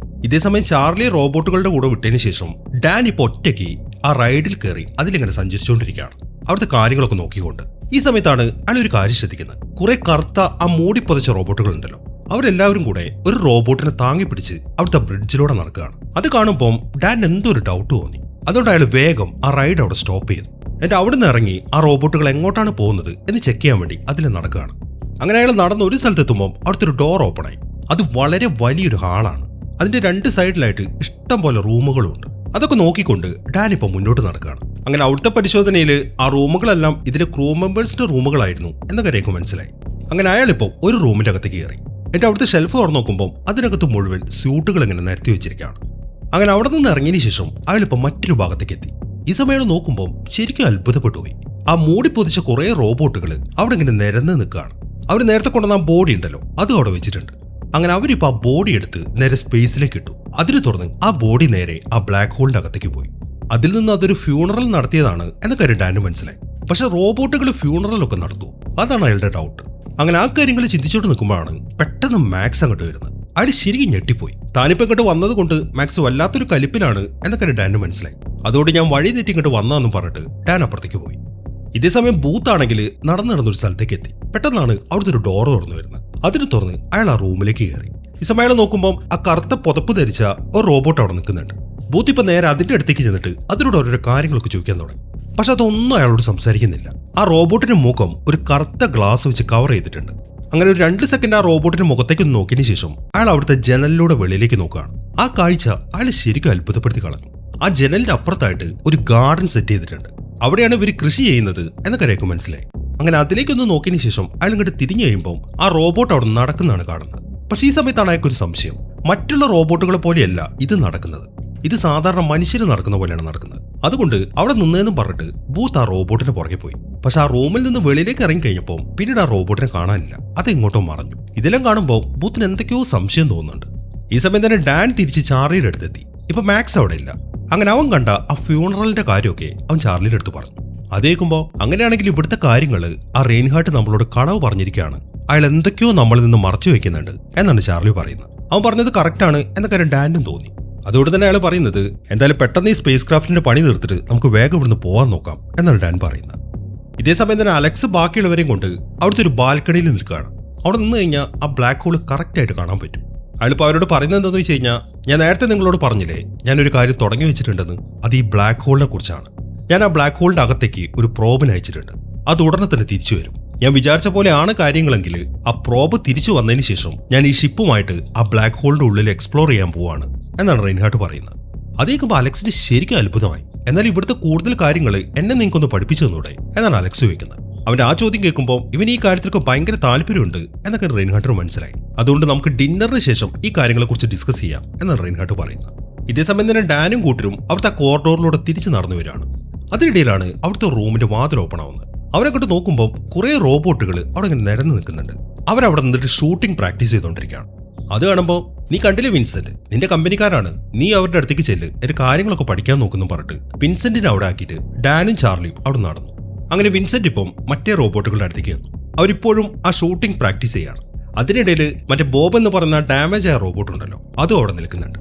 [SPEAKER 1] ഇതേസമയം ചാർലി റോബോട്ടുകളുടെ കൂടെ വിട്ടതിന് ശേഷം ഡാൻ ഇപ്പോൾ ഒറ്റയ്ക്ക് ആ റൈഡിൽ കയറി അതിലിങ്ങനെ സഞ്ചരിച്ചുകൊണ്ടിരിക്കുകയാണ്, അവിടുത്തെ കാര്യങ്ങളൊക്കെ നോക്കിക്കൊണ്ട്. ഈ സമയത്താണ് അയാൾ ഒരു കാര്യം ശ്രദ്ധിക്കുന്നത്. കുറെ കറുത്ത ആ മൂടി പൊതച്ച റോബോട്ടുകൾ ഉണ്ടല്ലോ, അവരെല്ലാവരും കൂടെ ഒരു റോബോട്ടിനെ താങ്ങി പിടിച്ച് അവിടുത്തെ ബ്രിഡ്ജിലൂടെ നടക്കുകയാണ്. അത് കാണുമ്പോൾ ഡാൻ എന്തോ ഒരു ഡൗട്ട് തോന്നി. അതുകൊണ്ട് അയാൾ വേഗം ആ റൈഡ് അവിടെ സ്റ്റോപ്പ് ചെയ്തു. എന്നിട്ട് അവിടെ നിന്ന് ഇറങ്ങി ആ റോബോട്ടുകൾ എങ്ങോട്ടാണ് പോകുന്നത് എന്ന് ചെക്ക് ചെയ്യാൻ വേണ്ടി അതിൽ നടക്കുകയാണ്. അങ്ങനെ അയാൾ നടന്ന് ഒരു സ്ഥലത്തെത്തുമ്പോൾ അവിടുത്തെ ഒരു ഡോർ ഓപ്പൺ ആയി. അത് വളരെ വലിയൊരു ഹാളാണ്. അതിന്റെ 2 സൈഡിലായിട്ട് ഇഷ്ടം പോലെ റൂമുകളും ഉണ്ട്. അതൊക്കെ നോക്കിക്കൊണ്ട് ഡാൻ ഇപ്പോൾ മുന്നോട്ട് നടക്കുകയാണ്. അങ്ങനെ അവിടുത്തെ പരിശോധനയിൽ ആ റൂമുകളെല്ലാം ഇതിലെ ക്രൂ മെമ്പേഴ്സിന്റെ റൂമുകളായിരുന്നു എന്ന കാര്യമൊക്കെ മനസ്സിലായി. അങ്ങനെ അയാളിപ്പോൾ ഒരു റൂമിന്റെ അകത്തേക്ക് കയറി. എന്നിട്ട് അവിടുത്തെ ഷെൽഫ് തുറന്നു നോക്കുമ്പോൾ അതിനകത്ത് മുഴുവൻ സ്യൂട്ടുകൾ ഇങ്ങനെ നിരത്തി വെച്ചിരിക്കുകയാണ്. അങ്ങനെ അവിടെ നിന്ന് ഇറങ്ങിയതിന് ശേഷം അയാളിപ്പോൾ മറ്റൊരു ഭാഗത്തേക്ക് എത്തി. ഈ സമയം നോക്കുമ്പോൾ ശരിക്കും അത്ഭുതപ്പെട്ടു പോയി. ആ മൂടി പൊതിച്ച കുറെ റോബോട്ടുകൾ അവിടെ ഇങ്ങനെ നിരന്ന് നിൽക്കുകയാണ്. അവർ നേരത്തെ കൊണ്ടുവന്ന ആ ബോഡി ഉണ്ടല്ലോ അതും അവിടെ വെച്ചിട്ടുണ്ട്. അങ്ങനെ അവരിപ്പോൾ ആ ബോഡി എടുത്ത് നേരെ സ്പേസിലേക്ക് ഇട്ടു. അതിനെ തുടർന്ന് ആ ബോഡി നേരെ ആ ബ്ലാക്ക് ഹോളിന്റെ അകത്തേക്ക് പോയി. അതിൽ നിന്ന് അതൊരു ഫ്യൂണറൽ നടത്തിയതാണ് എന്ന കാര്യം ഡാന് മനസ്സിലായി. പക്ഷെ റോബോട്ടുകൾ ഫ്യൂണറലൊക്കെ നടത്തും, അതാണ് അയാളുടെ ഡൗട്ട്. അങ്ങനെ ആ കാര്യങ്ങൾ ചിന്തിച്ചോണ്ട് നിൽക്കുമ്പോഴാണ് പെട്ടെന്ന് മാക്സ് അങ്ങോട്ട് വരുന്നത്. അയാൾ ശരിക്കും ഞെട്ടിപ്പോയി. താനിപ്പോൾ ഇങ്ങോട്ട് വന്നത് കൊണ്ട് മാക്സ് വല്ലാത്തൊരു കലിപ്പിലാണ് എന്ന കാര്യം ഡാന് മനസ്സിലായി. അതോടെ ഞാൻ വഴി തെറ്റി ഇങ്ങോട്ട് വന്നാന്നും പറഞ്ഞിട്ട് ഡാൻ അപ്പുറത്തേക്ക് പോയി. ഇതേസമയം ബൂത്ത് ആണെങ്കിൽ നടന്നൊരു സ്ഥലത്തേക്ക് എത്തി. പെട്ടെന്നാണ് അവിടുത്തെ ഒരു ഡോർ തുറന്നു വരുന്നത്. അതിന് തുറന്ന് അയാൾ ആ റൂമിലേക്ക് കയറി. ഈ സമയം അയാൾ നോക്കുമ്പോൾ ആ കറുത്ത പുതപ്പ് ധരിച്ച ഒരു റോബോട്ട് അവിടെ നിൽക്കുന്നുണ്ട്. ബൂത്ത് ഇപ്പൊ നേരെ അതിന്റെ അടുത്തേക്ക് ചെന്നിട്ട് അതിനോട് ഓരോരോ കാര്യങ്ങളൊക്കെ ചോദിക്കാൻ തുടങ്ങി. പക്ഷെ അതൊന്നും അയാളോട് സംസാരിക്കുന്നില്ല. ആ റോബോട്ടിന്റെ മുഖം ഒരു കറുത്ത ഗ്ലാസ് വെച്ച് കവർ ചെയ്തിട്ടുണ്ട്. അങ്ങനെ ഒരു 2 സെക്കൻഡ് ആ റോബോട്ടിന്റെ മുഖത്തേക്ക് നോക്കിയതിനു ശേഷം അയാൾ അവിടുത്തെ ജനലിലൂടെ വെളിയിലേക്ക് നോക്കുകയാണ്. ആ കാഴ്ച അയാൾ ശരിക്കും അത്ഭുതപ്പെടുത്തി കളഞ്ഞു. ആ ജനലിന്റെ അപ്പുറത്തായിട്ട് ഒരു ഗാർഡൻ സെറ്റ് ചെയ്തിട്ടുണ്ട്. അവിടെയാണ് ഇവർ കൃഷി ചെയ്യുന്നത് എന്ന കാര്യമൊക്കെ മനസ്സിലായി. അങ്ങനെ അതിലേക്കൊന്ന് നോക്കിയതിനു ശേഷം അയാൾ ഇങ്ങോട്ട് തിരിഞ്ഞു കഴിയുമ്പോൾ ആ റോബോട്ട് അവിടെ നടക്കുന്നതാണ് കാണുന്നത്. പക്ഷെ ഈ സമയത്താണ് അയാൾക്കൊരു സംശയം. മറ്റുള്ള റോബോട്ടുകളെ പോലെയല്ല ഇത് നടക്കുന്നത്. ഇത് സാധാരണ മനുഷ്യർ നടക്കുന്ന പോലെയാണ് നടക്കുന്നത്. അതുകൊണ്ട് അവിടെ നിന്നേന്നും പറഞ്ഞിട്ട് ബൂത്ത് ആ റോബോട്ടിന് പുറകെ പോയി. പക്ഷെ ആ റൂമിൽ നിന്ന് വെളിയിലേക്ക് ഇറങ്ങി കഴിഞ്ഞപ്പോൾ പിന്നീട് ആ റോബോട്ടിനെ കാണാനില്ല. അത് ഇങ്ങോട്ടോ മറഞ്ഞു. ഇതെല്ലാം കാണുമ്പോൾ ബൂത്തിന് എന്തൊക്കെയോ സംശയം തോന്നുന്നുണ്ട്. ഈ സമയം തന്നെ ഡാൻ തിരിച്ച് ചാർലിയുടെ അടുത്തെത്തി. ഇപ്പൊ മാക്സ് അവിടെ ഇല്ല. അങ്ങനെ അവൻ കണ്ട ആ ഫ്യൂണറലിന്റെ കാര്യമൊക്കെ അവൻ ചാർലിയുടെ അടുത്ത് പറഞ്ഞു. അതേക്കുമ്പോൾ അങ്ങനെയാണെങ്കിൽ ഇവിടുത്തെ കാര്യങ്ങൾ ആ റെയിൻഹാർട്ട് നമ്മളോട് കളവ് പറഞ്ഞിരിക്കുകയാണ്. അയാൾ എന്തൊക്കെയോ നമ്മളിൽ നിന്ന് മറച്ചു വെക്കുന്നുണ്ട് എന്നാണ് ചാർലി പറയുന്നത്. അവൻ പറഞ്ഞത് കറക്റ്റാണ് എന്ന കാര്യം ഡാനും തോന്നി. അതുകൊണ്ട് തന്നെ അയാൾ പറയുന്നത് എന്തായാലും പെട്ടെന്ന് ഈ സ്പേസ് ക്രാഫ്റ്റിന്റെ പണി തീർത്തിട്ട് നമുക്ക് വേഗം ഇവിടുന്ന് പോകാൻ നോക്കാം എന്നാണ് ഡാൻ പറയുന്നത്. ഇതേസമയം തന്നെ അലക്സ് ബാക്കിയുള്ളവരെയും കൊണ്ട് അവിടുത്തെ ഒരു ബാൽക്കണിയിൽ നിൽക്കുകയാണ്. അവിടെ നിന്ന് കഴിഞ്ഞാൽ ആ ബ്ലാക്ക് ഹോൾ കറക്റ്റ് ആയിട്ട് കാണാൻ പറ്റും. അയാളിപ്പോൾ അവരോട് പറയുന്നത് എന്താണെന്ന് വെച്ച് കഴിഞ്ഞാൽ, ഞാൻ നേരത്തെ നിങ്ങളോട് പറഞ്ഞില്ലേ ഞാനൊരു കാര്യം തുടങ്ങി വെച്ചിട്ടുണ്ടെന്ന്, അത് ഈ ബ്ലാക്ക് ഹോളിനെ കുറിച്ചാണ്. ഞാൻ ആ ബ്ലാക്ക് ഹോളിന്റെ അകത്തേക്ക് ഒരു പ്രോബിന് അയച്ചിട്ടുണ്ട്. അത് ഉടനെ തന്നെ തിരിച്ചു വരും. ഞാൻ വിചാരിച്ച പോലെയാണ് കാര്യങ്ങളെങ്കിൽ ആ പ്രോബ് തിരിച്ചു വന്നതിന് ശേഷം ഞാൻ ഈ ഷിപ്പുമായിട്ട് ആ ബ്ലാക്ക് ഹോളിന്റെ ഉള്ളിൽ എക്സ്പ്ലോർ ചെയ്യാൻ പോവാണ് എന്നാണ് റെയിൻഹാർട്ട് പറയുന്നത്. അത് കേൾക്കുമ്പോൾ അലക്സിന് ശരിക്കും അത്ഭുതമായി. എന്നാൽ ഇവിടുത്തെ കൂടുതൽ കാര്യങ്ങൾ എന്നെ നിങ്ങൾക്കൊന്ന് പഠിപ്പിച്ചു തന്നൂടെ എന്നാണ് അലക്സ് ചോദിക്കുന്നത്. അവന്റെ ആ ചോദ്യം കേൾക്കുമ്പോൾ ഇവൻ ഈ കാര്യത്തിലൊക്കെ ഭയങ്കര താല്പര്യമുണ്ട് എന്നൊക്കെ റെയിൻഹാർട്ടിന് മനസ്സിലായി. അതുകൊണ്ട് നമുക്ക് ഡിന്നറിന് ശേഷം ഈ കാര്യങ്ങളെക്കുറിച്ച് ഡിസ്കസ് ചെയ്യാം എന്നാണ് റെയിൻഹാർട്ട് പറയുന്നത്. ഇതേസമയം തന്നെ ഡാനും കൂട്ടരും അവിടുത്തെ കോറിഡോറിലൂടെ തിരിച്ചു നടന്നു വരികയാണ്. അതിനിടയിലാണ് അവിടുത്തെ റൂമിന്റെ വാതിൽ ഓപ്പൺ ആവുന്നത്. അവരങ്ങോട്ട് നോക്കുമ്പോൾ കുറെ റോബോട്ടുകൾ അവിടെ ഇങ്ങനെ നിരന്ന് നിൽക്കുന്നുണ്ട്. അവരവിടെ നിന്നിട്ട് ഷൂട്ടിംഗ് പ്രാക്ടീസ് ചെയ്തുകൊണ്ടിരിക്കുകയാണ്. അത് കാണുമ്പോൾ, നീ കണ്ടില്ലേ വിൻസെന്റ്, നിന്റെ കമ്പനിക്കാരാണ്, നീ അവരുടെ അടുത്തേക്ക് ചെല്ല്, എന്റെ കാര്യങ്ങളൊക്കെ പഠിക്കാൻ നോക്കുന്നു പറഞ്ഞിട്ട് വിൻസെന്റിനെ അവിടെ ആക്കിയിട്ട് ഡാനും ചാർലിയും അവിടെ നടന്നു. അങ്ങനെ വിൻസെന്റ് ഇപ്പം മറ്റേ റോബോട്ടുകളുടെ അടുത്തേക്ക് വന്നു. അവരിപ്പോഴും ആ ഷൂട്ടിംഗ് പ്രാക്ടീസ് ചെയ്യാണ്. അതിനിടയിൽ മറ്റേ ബോബ് എന്ന് പറയുന്ന ഡാമേജ് ആയ റോബോട്ട് ഉണ്ടല്ലോ, അതും അവിടെ നിൽക്കുന്നുണ്ട്.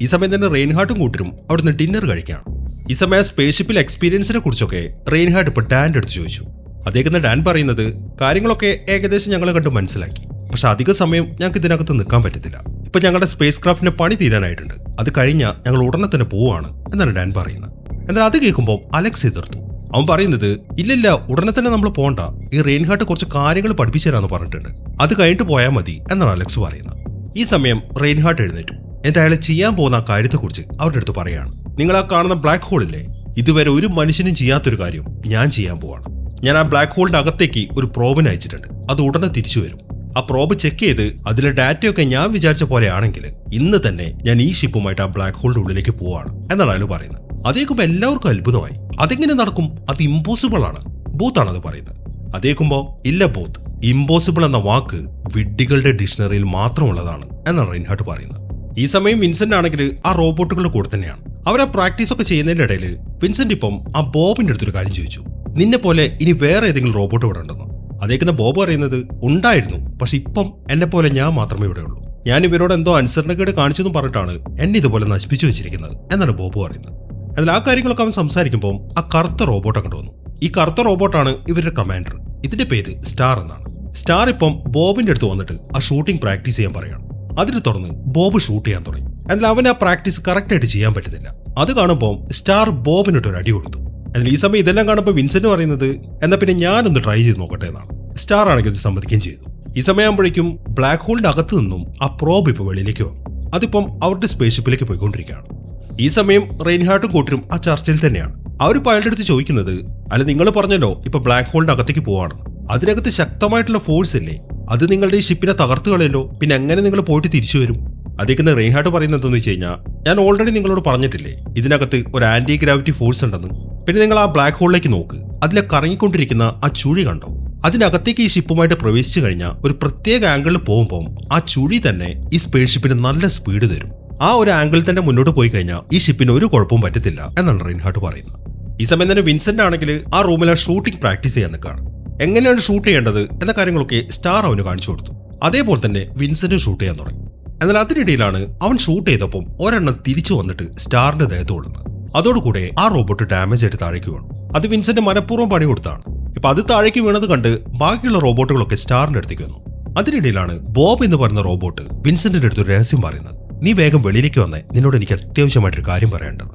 [SPEAKER 1] ഈ സമയം തന്നെ റെയിൻഹാർട്ടും കൂട്ടരും അവിടുന്ന് ഡിന്നർ കഴിക്കുകയാണ്. ഈ സമയം സ്പേസ്ഷിപ്പിൽ എക്സ്പീരിയൻസിനെ കുറിച്ചൊക്കെ റെയിൻഹാർട്ട് ഇപ്പോൾ ഡാൻ്റെ അടുത്ത് ചോദിച്ചു. അദ്ദേഹം ഡാൻ പറയുന്നത്, കാര്യങ്ങളൊക്കെ ഏകദേശം ഞങ്ങൾ കണ്ട് മനസ്സിലാക്കി, പക്ഷെ അധിക സമയം ഞങ്ങൾക്ക് ഇതിനകത്ത് നിൽക്കാൻ പറ്റത്തില്ല. ഇപ്പൊ ഞങ്ങളുടെ സ്പേസ് ക്രാഫ്റ്റിന്റെ പണി തീരാനായിട്ടുണ്ട്, അത് കഴിഞ്ഞാൽ ഞങ്ങൾ ഉടനെ തന്നെ പോവാണ് എന്നാണ് ഡാൻ പറയുന്നത്. എന്നാൽ അത് കേൾക്കുമ്പോൾ അലക്സ് എതിർത്തു. അവൻ പറയുന്നത്, ഇല്ലില്ല, ഉടനെ തന്നെ നമ്മൾ പോകണ്ട, ഈ റെയിൻഹാർട്ട് കുറച്ച് കാര്യങ്ങൾ പഠിപ്പിച്ചു തരാമെന്ന് പറഞ്ഞിട്ടുണ്ട്, അത് കഴിഞ്ഞിട്ട് പോയാൽ മതി എന്നാണ് അലക്സ് പറയുന്നത്. ഈ സമയം റെയിൻഹാർട്ട് എഴുന്നേറ്റു. എന്നിട്ട് അയാൾ ചെയ്യാൻ പോകുന്ന ആ കാര്യത്തെക്കുറിച്ച് അവരുടെ അടുത്ത് പറയാണ്. നിങ്ങൾ ആ കാണുന്ന ബ്ലാക്ക് ഹോളില്ലേ, ഇതുവരെ ഒരു മനുഷ്യനും ചെയ്യാത്തൊരു കാര്യം ഞാൻ ചെയ്യാൻ പോവാണ്. ഞാൻ ആ ബ്ലാക്ക് ഹോളിന്റെ അകത്തേക്ക് ഒരു പ്രോബിന് അയച്ചിട്ടുണ്ട്, അത് ഉടനെ തിരിച്ചു വരും. ആ പ്രോബ് ചെക്ക് ചെയ്ത് അതിലെ ഡാറ്റയൊക്കെ ഞാൻ വിചാരിച്ച പോലെയാണെങ്കിൽ ഇന്ന് തന്നെ ഞാൻ ഈ ഷിപ്പുമായിട്ട് ആ ബ്ലാക്ക് ഹോളിന്റെ ഉള്ളിലേക്ക് പോവാണ് എന്നാണ് അയാൾ പറയുന്നത്. അതേക്കുമ്പോൾ എല്ലാവർക്കും അത്ഭുതമായി. അതെങ്ങനെ നടക്കും, അത് ഇമ്പോസിബിൾ ആണ്, ബൂത്താണ് അത് പറയുന്നത്. അതേക്കുമ്പോൾ, ഇല്ല ബൂത്ത്, ഇമ്പോസിബിൾ എന്ന വാക്ക് വിഡ്ഢികളുടെ ഡിക്ഷണറിയിൽ മാത്രമുള്ളതാണ് എന്നാണ് റെയിൻഹാർട്ട് പറയുന്നത്. ഈ സമയം വിൻസെന്റ് ആണെങ്കിൽ ആ റോബോട്ടുകളുടെ കൂടെ തന്നെയാണ്. അവർ ആ പ്രാക്ടീസ് ഒക്കെ ചെയ്യുന്നതിന്റെ ഇടയിൽ വിൻസെന്റ് ഇപ്പം ആ ബോബിന്റെ അടുത്തൊരു കാര്യം ചോദിച്ചു. നിന്നെ പോലെ ഇനി വേറെ ഏതെങ്കിലും റോബോട്ട് ഇവിടെ ഉണ്ടെന്നോ? അതേക്കുന്ന ബോബ് പറയുന്നത്, ഉണ്ടായിരുന്നു, പക്ഷെ ഇപ്പം എന്നെ പോലെ ഞാൻ മാത്രമേ ഇവിടെ ഉള്ളൂ. ഞാൻ ഇവരോട് എന്തോ അനുസരണക്കേട് കാണിച്ചെന്നും പറഞ്ഞിട്ടാണ് എന്നെ ഇതുപോലെ നശിപ്പിച്ചു വെച്ചിരിക്കുന്നത് എന്നാണ് ബോബ് പറയുന്നത്. എന്നാൽ ആ കാര്യങ്ങളൊക്കെ അവൻ സംസാരിക്കുമ്പോൾ ആ കറുത്ത റോബോട്ട് അങ്ങോട്ട് വന്നു. ഈ കറുത്ത റോബോട്ടാണ് ഇവരുടെ കമാൻഡർ. ഇതിന്റെ പേര് സ്റ്റാർ എന്നാണ്. സ്റ്റാർ ഇപ്പം ബോബിന്റെ അടുത്ത് വന്നിട്ട് ആ ഷൂട്ടിംഗ് പ്രാക്ടീസ് ചെയ്യാൻ പറയാണ്. അതിനെ തുടർന്ന് ബോബ് ഷൂട്ട് ചെയ്യാൻ തുടങ്ങി. എന്നാൽ അവന് ആ പ്രാക്ടീസ് കറക്റ്റ് ആയിട്ട് ചെയ്യാൻ പറ്റുന്നില്ല. അത് കാണുമ്പോൾ സ്റ്റാർ ബോബിനിട്ടൊരു അടി കൊടുത്തു. എന്നാൽ ഈ സമയം ഇതെല്ലാം കാണുമ്പോൾ വിൻസെന്റ് പറയുന്നത്, എന്നാ പിന്നെ ഞാനൊന്ന് ട്രൈ ചെയ്ത് നോക്കട്ടെ എന്നാണ്. സ്റ്റാർ ആണെങ്കിൽ ഇത് സമ്മതിക്കുകയും ചെയ്തു. ഈ സമയമാകുമ്പോഴേക്കും ബ്ലാക്ക് ഹോളിന്റെ അകത്ത് നിന്നും ആ പ്രോബ് ഇപ്പോൾ വെളിയിലേക്ക് വന്നു. അതിപ്പം അവരുടെ സ്പേസ്ഷിപ്പിലേക്ക് പോയിക്കൊണ്ടിരിക്കുകയാണ്. ഈ സമയം റെയിൻഹാർട്ടും കൂട്ടരും ആ ചർച്ചയിൽ തന്നെയാണ്. അവരിപ്പോൾ അയാളുടെ അടുത്ത് ചോദിക്കുന്നത്, അല്ല നിങ്ങൾ പറഞ്ഞല്ലോ ഇപ്പൊ ബ്ലാക്ക് ഹോളിന്റെ അകത്തേക്ക് പോവാണെന്ന്, അതിനകത്ത് ശക്തമായിട്ടുള്ള ഫോഴ്സ് ഇല്ലേ, അത് നിങ്ങളുടെ ഈ ഷിപ്പിനെ തകർത്ത് കളയല്ലോ, പിന്നെ എങ്ങനെ നിങ്ങൾ പോയിട്ട് തിരിച്ചു വരും? അതേക്കുന്ന റെയിൻഹാർട്ട് പറയുന്നത് എന്താണെന്ന് വെച്ച് കഴിഞ്ഞാൽ, ഞാൻ ഓൾറെഡി നിങ്ങളോട് പറഞ്ഞിട്ടില്ലേ ഇതിനകത്ത് ഒരു ആന്റി ഗ്രാവിറ്റി ഫോഴ്സ് ഉണ്ടെന്ന്. പിന്നെ നിങ്ങൾ ആ ബ്ലാക്ക് ഹോളിലേക്ക് നോക്ക്, അതിലെ കറങ്ങിക്കൊണ്ടിരിക്കുന്ന ആ ചുഴി കണ്ടോ? അതിനകത്തേക്ക് ഈ ഷിപ്പുമായിട്ട് പ്രവേശിച്ചു കഴിഞ്ഞാൽ ഒരു പ്രത്യേക ആംഗിളിൽ പോകുമ്പോൾ ആ ചുഴി തന്നെ ഈ സ്പേസ് ഷിപ്പിന് നല്ല സ്പീഡ് തരും. ആ ഒരു ആംഗിൾ തന്നെ മുന്നോട്ട് പോയി കഴിഞ്ഞാൽ ഈ ഷിപ്പിന് ഒരു കുഴപ്പവും പറ്റത്തില്ല എന്നാണ് റെയിൻഹാർട്ട് പറയുന്നത്. ഈ സമയം തന്നെ വിൻസെന്റ് ആണെങ്കിൽ ആ റൂമിൽ ആ ഷൂട്ടിംഗ് പ്രാക്ടീസ് ചെയ്യാൻ നിൽക്കുകയാണ്. എങ്ങനെയാണ് ഷൂട്ട് ചെയ്യേണ്ടത് എന്ന കാര്യങ്ങളൊക്കെ സ്റ്റാർ അവന് കാണിച്ചു കൊടുത്തു. അതേപോലെ തന്നെ വിൻസെന്റ് ഷൂട്ട് ചെയ്യാൻ തുടങ്ങി. എന്നാൽ അതിനിടയിലാണ് അവൻ ഷൂട്ട് ചെയ്തപ്പോൾ ഒരെണ്ണം തിരിച്ചു വന്നിട്ട് സ്റ്റാറിന്റെ ദേഹത്ത് കൊടുക്കുന്നത്. അതോടുകൂടെ ആ റോബോട്ട് ഡാമേജ് ആയിട്ട് താഴേക്ക് വീണു. അത് വിൻസെന്റ് മനഃപൂർവ്വം പണി കൊടുത്താണ്. ഇപ്പൊ അത് താഴേക്ക് വീണത് കണ്ട് ബാക്കിയുള്ള റോബോട്ടുകളൊക്കെ സ്റ്റാറിന്റെ അടുത്തേക്ക് വന്നു. അതിനിടയിലാണ് ബോബ് എന്ന് പറയുന്ന റോബോട്ട് വിൻസെന്റിന്റെ അടുത്ത് ഒരു രഹസ്യം പറയുന്നത്. നീ വേഗം വെളിയിലേക്ക് വന്നേ, നിന്നോട് എനിക്ക് അത്യാവശ്യമായിട്ടൊരു കാര്യം പറയേണ്ടത്.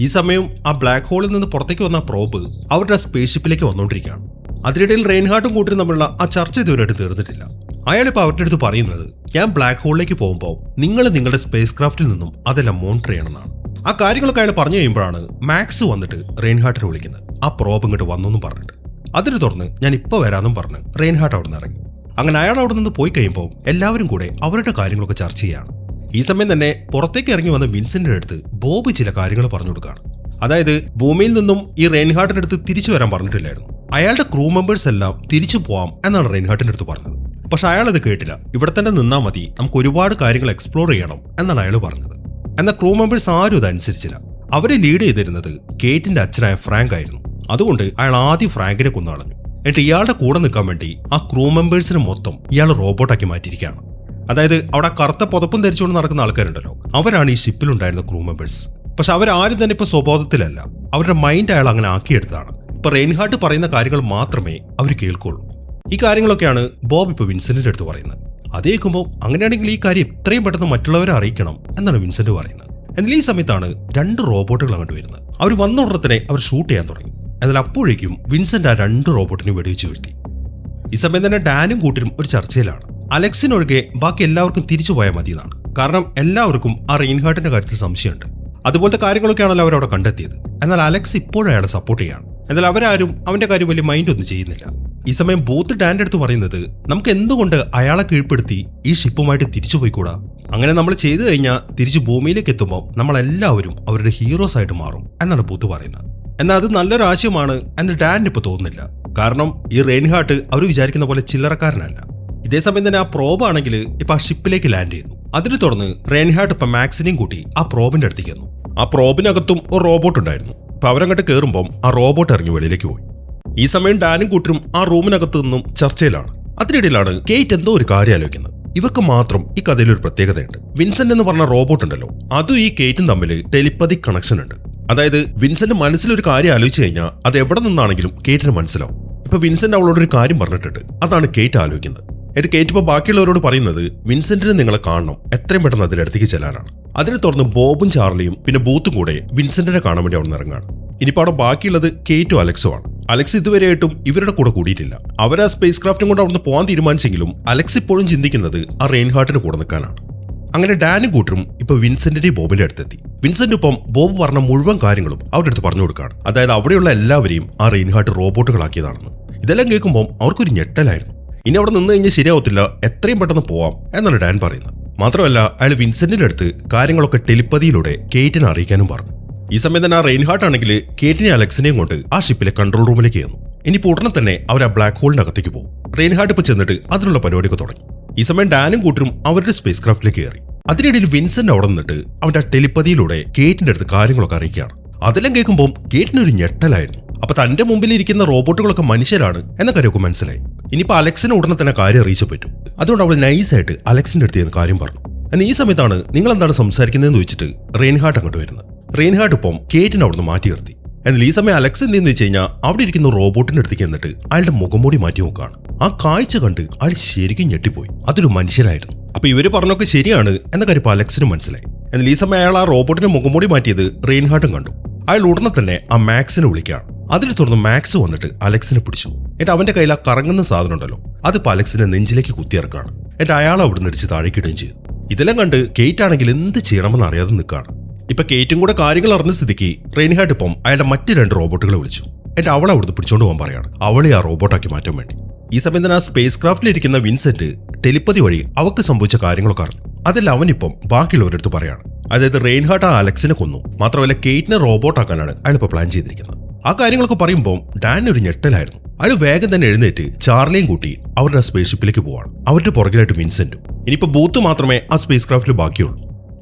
[SPEAKER 1] ഈ സമയം ആ ബ്ലാക്ക് ഹോളിൽ നിന്ന് പുറത്തേക്ക് വന്ന പ്രോബ് അവരുടെ സ്പേസ്ഷിപ്പിലേക്ക് വന്നുകൊണ്ടിരിക്കുകയാണ്. അതിനിടയിൽ റെയിൻഹാർട്ടും കൂട്ടരും തമ്മിലുള്ള ആ ചർച്ച ഇതുവരെയായിട്ട് തീർന്നിട്ടില്ല. അയാളിപ്പോൾ അവരുടെ അടുത്ത് പറയുന്നത്, ഞാൻ ബ്ലാക്ക് ഹോളിലേക്ക് പോകുമ്പോൾ നിങ്ങൾ നിങ്ങളുടെ സ്പേസ് ക്രാഫ്റ്റിൽ നിന്നും അതെല്ലാം മോണിറ്റർ ചെയ്യണമെന്നാണ്. ആ കാര്യങ്ങളൊക്കെ അയാൾ പറഞ്ഞു കഴിയുമ്പോഴാണ് മാക്സ് വന്നിട്ട് റെയിൻഹാർട്ടിനെ വിളിക്കുന്നത്. ആ പ്രോബ് ഇങ്ങോട്ട് വന്നെന്നും പറഞ്ഞിട്ട് അതിന് തുറന്ന് ഞാൻ ഇപ്പോൾ വരാമെന്നും പറഞ്ഞ് റെയിൻഹാർട്ട് അവിടെ നിന്ന് ഇറങ്ങി. അങ്ങനെ അയാൾ അവിടെ നിന്ന് പോയി കഴിയുമ്പോൾ എല്ലാവരും കൂടെ അവരുടെ കാര്യങ്ങളൊക്കെ ചർച്ച ചെയ്യാണ്. ഈ സമയം തന്നെ പുറത്തേക്ക് ഇറങ്ങി വന്ന വിൻസെന്റിന്റെ അടുത്ത് ബോബ് ചില കാര്യങ്ങൾ പറഞ്ഞു കൊടുക്കുകയാണ്. അതായത് ഭൂമിയിൽ നിന്നും ഈ റെയിൻഹാർട്ടിന്റെ അടുത്ത് തിരിച്ചു വരാൻ പറഞ്ഞിട്ടില്ലായിരുന്നു. അയാളുടെ ക്രൂ മെമ്പേഴ്സ് എല്ലാം തിരിച്ചു പോവാം എന്നാണ് റെയിൻഹാർട്ടിന്റെ അടുത്ത് പറഞ്ഞത്. പക്ഷെ അയാൾ അത് കേട്ടില്ല. ഇവിടെ തന്നെ നിന്നാൽ മതി, നമുക്ക് ഒരുപാട് കാര്യങ്ങൾ എക്സ്പ്ലോർ ചെയ്യണം എന്നാണ് അയാൾ പറഞ്ഞത്. എന്നാൽ ക്രൂ മെമ്പേഴ്സ് ആരും ഇതനുസരിച്ചില്ല. അവരെ ലീഡ് ചെയ്തിരുന്നത് കേറ്റിന്റെ അച്ഛനായ ഫ്രാങ്ക് ആയിരുന്നു. അതുകൊണ്ട് അയാൾ ആദ്യം ഫ്രാങ്കിനെ കൊന്നുകളഞ്ഞു. എന്നിട്ട് ഇയാളുടെ കൂടെ നിൽക്കാൻ വേണ്ടി ആ ക്രൂ മെമ്പേഴ്സിനെ മൊത്തം ഇയാൾ റോബോട്ടാക്കി മാറ്റിയിരിക്കുകയാണ്. അതായത് അവിടെ കറുത്ത പുതപ്പും ധരിച്ചുകൊണ്ട് നടക്കുന്ന ആൾക്കാരുണ്ടല്ലോ, അവരാണ് ഈ ഷിപ്പിലുണ്ടായിരുന്ന ക്രൂ മെമ്പേഴ്സ്. പക്ഷെ അവരാരും തന്നെ ഇപ്പൊ സ്വബോധത്തിലല്ല, അവരുടെ മൈൻഡ് അയാൾ അങ്ങനെ ആക്കിയെടുത്തതാണ്. ഇപ്പൊ റെയിൻഹാർട്ട് പറയുന്ന കാര്യങ്ങൾ മാത്രമേ അവർ കേൾക്കുള്ളൂ. ഈ കാര്യങ്ങളൊക്കെയാണ് ബോബ് ഇപ്പൊ വിൻസെന്റിന്റെ അടുത്ത് പറയുന്നത്. അതേക്കുമ്പോൾ അങ്ങനെയാണെങ്കിൽ ഈ കാര്യം എത്രയും പെട്ടെന്ന് മറ്റുള്ളവരെ അറിയിക്കണം എന്നാണ് വിൻസെന്റ് പറയുന്നത്. എന്നാൽ ഈ സമയത്താണ് 2 റോബോട്ടുകൾ അങ്ങോട്ട് വരുന്നത്. അവർ വന്ന ഉടനെ തന്നെ അവർ ഷൂട്ട് ചെയ്യാൻ തുടങ്ങി. എന്നാൽ അപ്പോഴേക്കും വിൻസെന്റ് ആ 2 റോബോട്ടിനെ വെടിവെച്ച് വീഴ്ത്തി. ഈ സമയം തന്നെ ഡാനും കൂട്ടരും ഒരു ചർച്ചയിലാണ്. അലക്സിനൊഴികെ ബാക്കി എല്ലാവർക്കും തിരിച്ചു പോയാൽ മതി എന്നാണ്. കാരണം എല്ലാവർക്കും ആ റെയിൻഹാർട്ടിന്റെ കാര്യത്തിൽ സംശയമുണ്ട്. അതുപോലത്തെ കാര്യങ്ങളൊക്കെയാണല്ലോ അവരവിടെ കണ്ടെത്തിയത്. എന്നാൽ അലക്സ് ഇപ്പോഴും അയാളെ സപ്പോർട്ട് ചെയ്യാണ്. എന്നാൽ അവരാരും അവന്റെ കാര്യം വലിയ മൈൻഡ് ഒന്നും ചെയ്യുന്നില്ല. ഈ സമയം ബൂത്ത് ഡാന്റെ അടുത്ത് പറയുന്നത്, നമുക്ക് എന്തുകൊണ്ട് അയാളെ കീഴ്പ്പെടുത്തി ഈ ഷിപ്പുമായിട്ട് തിരിച്ചു പോയിക്കൂടാ? അങ്ങനെ നമ്മൾ ചെയ്തു കഴിഞ്ഞാൽ തിരിച്ചു ഭൂമിയിലേക്ക് എത്തുമ്പോൾ നമ്മളെല്ലാവരും അവരുടെ ഹീറോസ് ആയിട്ട് മാറും എന്നാണ് ബൂത്ത് പറയുന്നത്. എന്നാൽ അത് നല്ലൊരു ആശയമാണ് എന്ന് ഡാനിന് ഇപ്പോൾ തോന്നുന്നില്ല. കാരണം ഈ റെയിൻഹാർട്ട് അവർ വിചാരിക്കുന്ന പോലെ ചില്ലറക്കാരനല്ല. ഇതേസമയം തന്നെ ആ പ്രോബ് ആണെങ്കിൽ ഇപ്പൊ ആ ഷിപ്പിലേക്ക് ലാൻഡ് ചെയ്യുന്നു. അതിനെ തുടർന്ന് റെയിൻഹാർട്ട് ഇപ്പൊ മാക്സിനെയും കൂട്ടി ആ പ്രോബിന്റെ അടുത്തേക്ക് വന്നു. ആ പ്രോബിനകത്തും ഒരു റോബോട്ട് ഉണ്ടായിരുന്നു. അപ്പൊ അവരങ്ങോട്ട് കയറുമ്പോൾ ആ റോബോട്ട് ഇറങ്ങി വെളിയിലേക്ക് പോയി. ഈ സമയം ഡാനും കൂട്ടരും ആ റൂമിനകത്ത് നിന്നും ചർച്ചയിലാണ്. അതിനിടയിലാണ് കേറ്റ് എന്തോ ഒരു കാര്യം ആലോചിക്കുന്നത്. ഇവർക്ക് മാത്രം ഈ കഥയിൽ ഒരു പ്രത്യേകതയുണ്ട്. വിൻസെന്റ് എന്ന് പറഞ്ഞ റോബോട്ട് ഉണ്ടല്ലോ, അതും ഈ കേറ്റും തമ്മിൽ ടെലിപ്പതി കണക്ഷൻ ഉണ്ട്. അതായത് വിൻസെന്റ് മനസ്സിലൊരു കാര്യം ആലോചിച്ചു കഴിഞ്ഞാൽ അത് എവിടെ നിന്നാണെങ്കിലും കേറ്റിന് മനസ്സിലാവും. ഇപ്പൊ വിൻസെന്റ് അവളോട് ഒരു കാര്യം പറഞ്ഞിട്ടുണ്ട്. അതാണ് കേറ്റ് ആലോചിക്കുന്നത്. എന്നിട്ട് കേറ്റ് ഇപ്പൊ ബാക്കിയുള്ളവരോട് പറയുന്നത് വിൻസെന്റിനെ നിങ്ങളെ കാണണം, എത്രയും പെട്ടെന്ന് അതിനടുത്തേക്ക് ചെല്ലാനാണ്. അതിനെ തുറന്ന് ബോബും ചാർലിയും പിന്നെ ബൂത്തും കൂടെ വിൻസെന്റിനെ കാണാൻ വേണ്ടി അവിടെ നിന്ന് ഇറങ്ങാണ്. ഇനിയിപ്പോൾ അവിടെ ബാക്കിയുള്ളത് കേറ്റും അലക്സും ആണ്. അലക്സ് ഇതുവരെയായിട്ടും ഇവരുടെ കൂടെ കൂടിയിട്ടില്ല. അവർ ആ സ്പേസ് ക്രാഫ്റ്റും കൊണ്ട് അവിടെ പോകാൻ തീരുമാനിച്ചെങ്കിലും അലക്സ് ഇപ്പോഴും ചിന്തിക്കുന്നത് ആ റെയിൻഹാർട്ടിന് കൂടെ നിൽക്കാനാണ്. അങ്ങനെ ഡാനും കൂട്ടരും ഇപ്പൊ വിൻസെന്റിന്റെ ബോബിന്റെ അടുത്തെത്തി. വിൻസെന്റ് ഇപ്പം ബോബ് പറഞ്ഞ മുഴുവൻ കാര്യങ്ങളും അവരുടെ അടുത്ത് പറഞ്ഞു കൊടുക്കുകയാണ്. അതായത് അവിടെയുള്ള എല്ലാവരെയും ആ റെയിൻഹാർട്ട് റോബോട്ടുകളാക്കിയതാണെന്ന്. ഇതെല്ലാം കേൾക്കുമ്പോൾ അവർക്കൊരു ഞെട്ടലായിരുന്നു. ഇനി അവിടെ നിന്ന് കഴിഞ്ഞാൽ ശരിയാവത്തില്ല, എത്രയും പെട്ടെന്ന് പോവാം എന്നാണ് ഡാൻ പറയുന്നത്. മാത്രമല്ല അയാൾ വിൻസെന്റിന്റെ അടുത്ത് കാര്യങ്ങളൊക്കെ ടെലിപ്പതിയിലൂടെ കേറ്റിനെ അറിയിക്കാനും പറഞ്ഞു. ഈ സമയം തന്നെ ആ റെയിൻഹാർട്ട് ആണെങ്കിൽ കേറ്റിനെ അലക്സിനെയും കൊണ്ട് ആ ഷിപ്പിലെ കൺട്രോൾ റൂമിലേക്ക് ചെന്നു. ഇനിയിപ്പോൾ ഉടനെ തന്നെ അവർ ആ ബ്ലാക്ക് ഹോളിന്റെ അകത്തേക്ക് പോകും. റെയിൻഹാർട്ട് ഇപ്പൊ ചെന്നിട്ട് അതിനുള്ള പരിപാടിയൊക്കെ തുടങ്ങി. ഈ സമയം ഡാനും കൂട്ടരും അവരുടെ സ്പേസ് ക്രാഫ്റ്റിലേക്ക് കയറി. അതിനിടയിൽ വിൻസെന്റ് അവിടെ നിന്നിട്ട് അവന്റെ ആ ടെലിപ്പതിയിലൂടെ കേറ്റിന്റെ അടുത്ത് കാര്യങ്ങളൊക്കെ അറിയിക്കുകയാണ്. അതെല്ലാം കേൾക്കുമ്പോൾ കേറ്റിനൊരു ഞെട്ടലായിരുന്നു. അപ്പൊ തന്റെ മുമ്പിൽ ഇരിക്കുന്ന റോബോട്ടുകളൊക്കെ മനുഷ്യരാണ് എന്ന കാര്യമൊക്കെ മനസ്സിലായി. ഇനിയിപ്പോ അലക്സിനെ ഉടനെ തന്നെ കാര്യം അറിയിച്ചു പറ്റും. അതുകൊണ്ട് അവൾ നൈസായിട്ട് അലക്സിന്റെ അടുത്ത് കാര്യം പറഞ്ഞു. എന്നാൽ ഈ സമയത്താണ് നിങ്ങൾ എന്താണ് സംസാരിക്കുന്നതെന്ന് ചോദിച്ചിട്ട് റെയിൻഹാർട്ട് അങ്ങോട്ട് വരുന്നത്. റെയിൻഹാർട്ട് ഇപ്പം കേറ്റിനെ അവിടുന്ന് മാറ്റി നിർത്തി. എന്നാൽ ഈ സമയം അലക്സ് എന്തെന്ന് വെച്ച് കഴിഞ്ഞാൽ അവിടെ ഇരിക്കുന്ന റോബോട്ടിന്റെ അടുത്തേക്ക് എന്നിട്ട് അയാളുടെ മുഖംമൂടി മാറ്റി നോക്കുകയാണ്. ആ കാഴ്ച കണ്ട് അയാൾ ശരിക്കും ഞെട്ടിപ്പോയി. അതൊരു മനുഷ്യരായിരുന്നു. അപ്പൊ ഇവര് പറഞ്ഞൊക്കെ ശരിയാണ് എന്ന കാര്യം ഇപ്പൊ അലക്സിനും മനസ്സിലായി. എന്നാൽ ഈ സമയം അയാൾ ആ റോബോട്ടിന്റെ മുഖംമൂടി മാറ്റിയത് റെയിൻഹാർട്ടും കണ്ടു. അയാൾ ഉടനെ തന്നെ ആ മാക്സിനെ വിളിക്കുകയാണ്. അതിനെ തുടർന്ന് മാക്സ് വന്നിട്ട് അലക്സിനെ പിടിച്ചു. എന്നിട്ട് അവന്റെ കയ്യിൽ ആ കറങ്ങുന്ന സാധനം ഉണ്ടല്ലോ, അതിപ്പോ അലക്സിനെ നെഞ്ചിലേക്ക് കുത്തിയിറക്കാണ്. എന്നിട്ട് അയാൾ അവിടെ നിന്ന് ഇടിച്ച് താഴേക്കിടുകയും ചെയ്തു. ഇതെല്ലാം കണ്ട് കേറ്റ് ആണെങ്കിൽ എന്ത് ചെയ്യണമെന്ന് അറിയാതെ നിൽക്കുകയാണ്. ഇപ്പൊ കേറ്റും കൂടെ കാര്യങ്ങൾ അറിഞ്ഞ സ്ഥിതിക്ക് റെയിൻഹാർട്ട് ഇപ്പം അയാളുടെ മറ്റ് 2 റോബോട്ടുകളെ വിളിച്ചു. എന്നിട്ട് അവളെ അവിടുന്ന് പിടിച്ചോണ്ട് പോകാൻ പറയാണ്, അവളെ ആ റോബോട്ടാക്കി മാറ്റാൻ വേണ്ടി. ഈ സമയം തന്നെ ആ സ്പേസ് ക്രാഫ്റ്റിലിരിക്കുന്ന വിൻസെന്റ് ടെലിപ്പതി വഴി അവർക്ക് സംഭവിച്ച കാര്യങ്ങളൊക്കെ അറിഞ്ഞു. അതെല്ലാം അവനിപ്പം ബാക്കിയുള്ളവരടുത്ത് പറയാണ്. അതായത് റെയിൻഹാർട്ട് ആ അലക്സിനെ കൊന്നു, മാത്രമല്ല കേറ്റിനെ റോബോട്ടാക്കാനാണ് അയാളിപ്പോൾ പ്ലാൻ ചെയ്തിരിക്കുന്നത്. ആ കാര്യങ്ങളൊക്കെ പറയുമ്പോൾ ഡാൻ ഒരു ഞെട്ടലായിരുന്നു. അയാൾ വേഗം തന്നെ എഴുന്നേറ്റ് ചാർലിയും കൂട്ടി അവരുടെ സ്പേസ് ഷിപ്പിലേക്ക് പോവാണ്. അവരുടെ പുറകിലായിട്ട് വിൻസെന്റും. ഇനിയിപ്പോ ബൂത്ത് മാത്രമേ ആ സ്പേസ് ക്രാഫ്റ്റിൽ ബാക്കിയുള്ളൂ.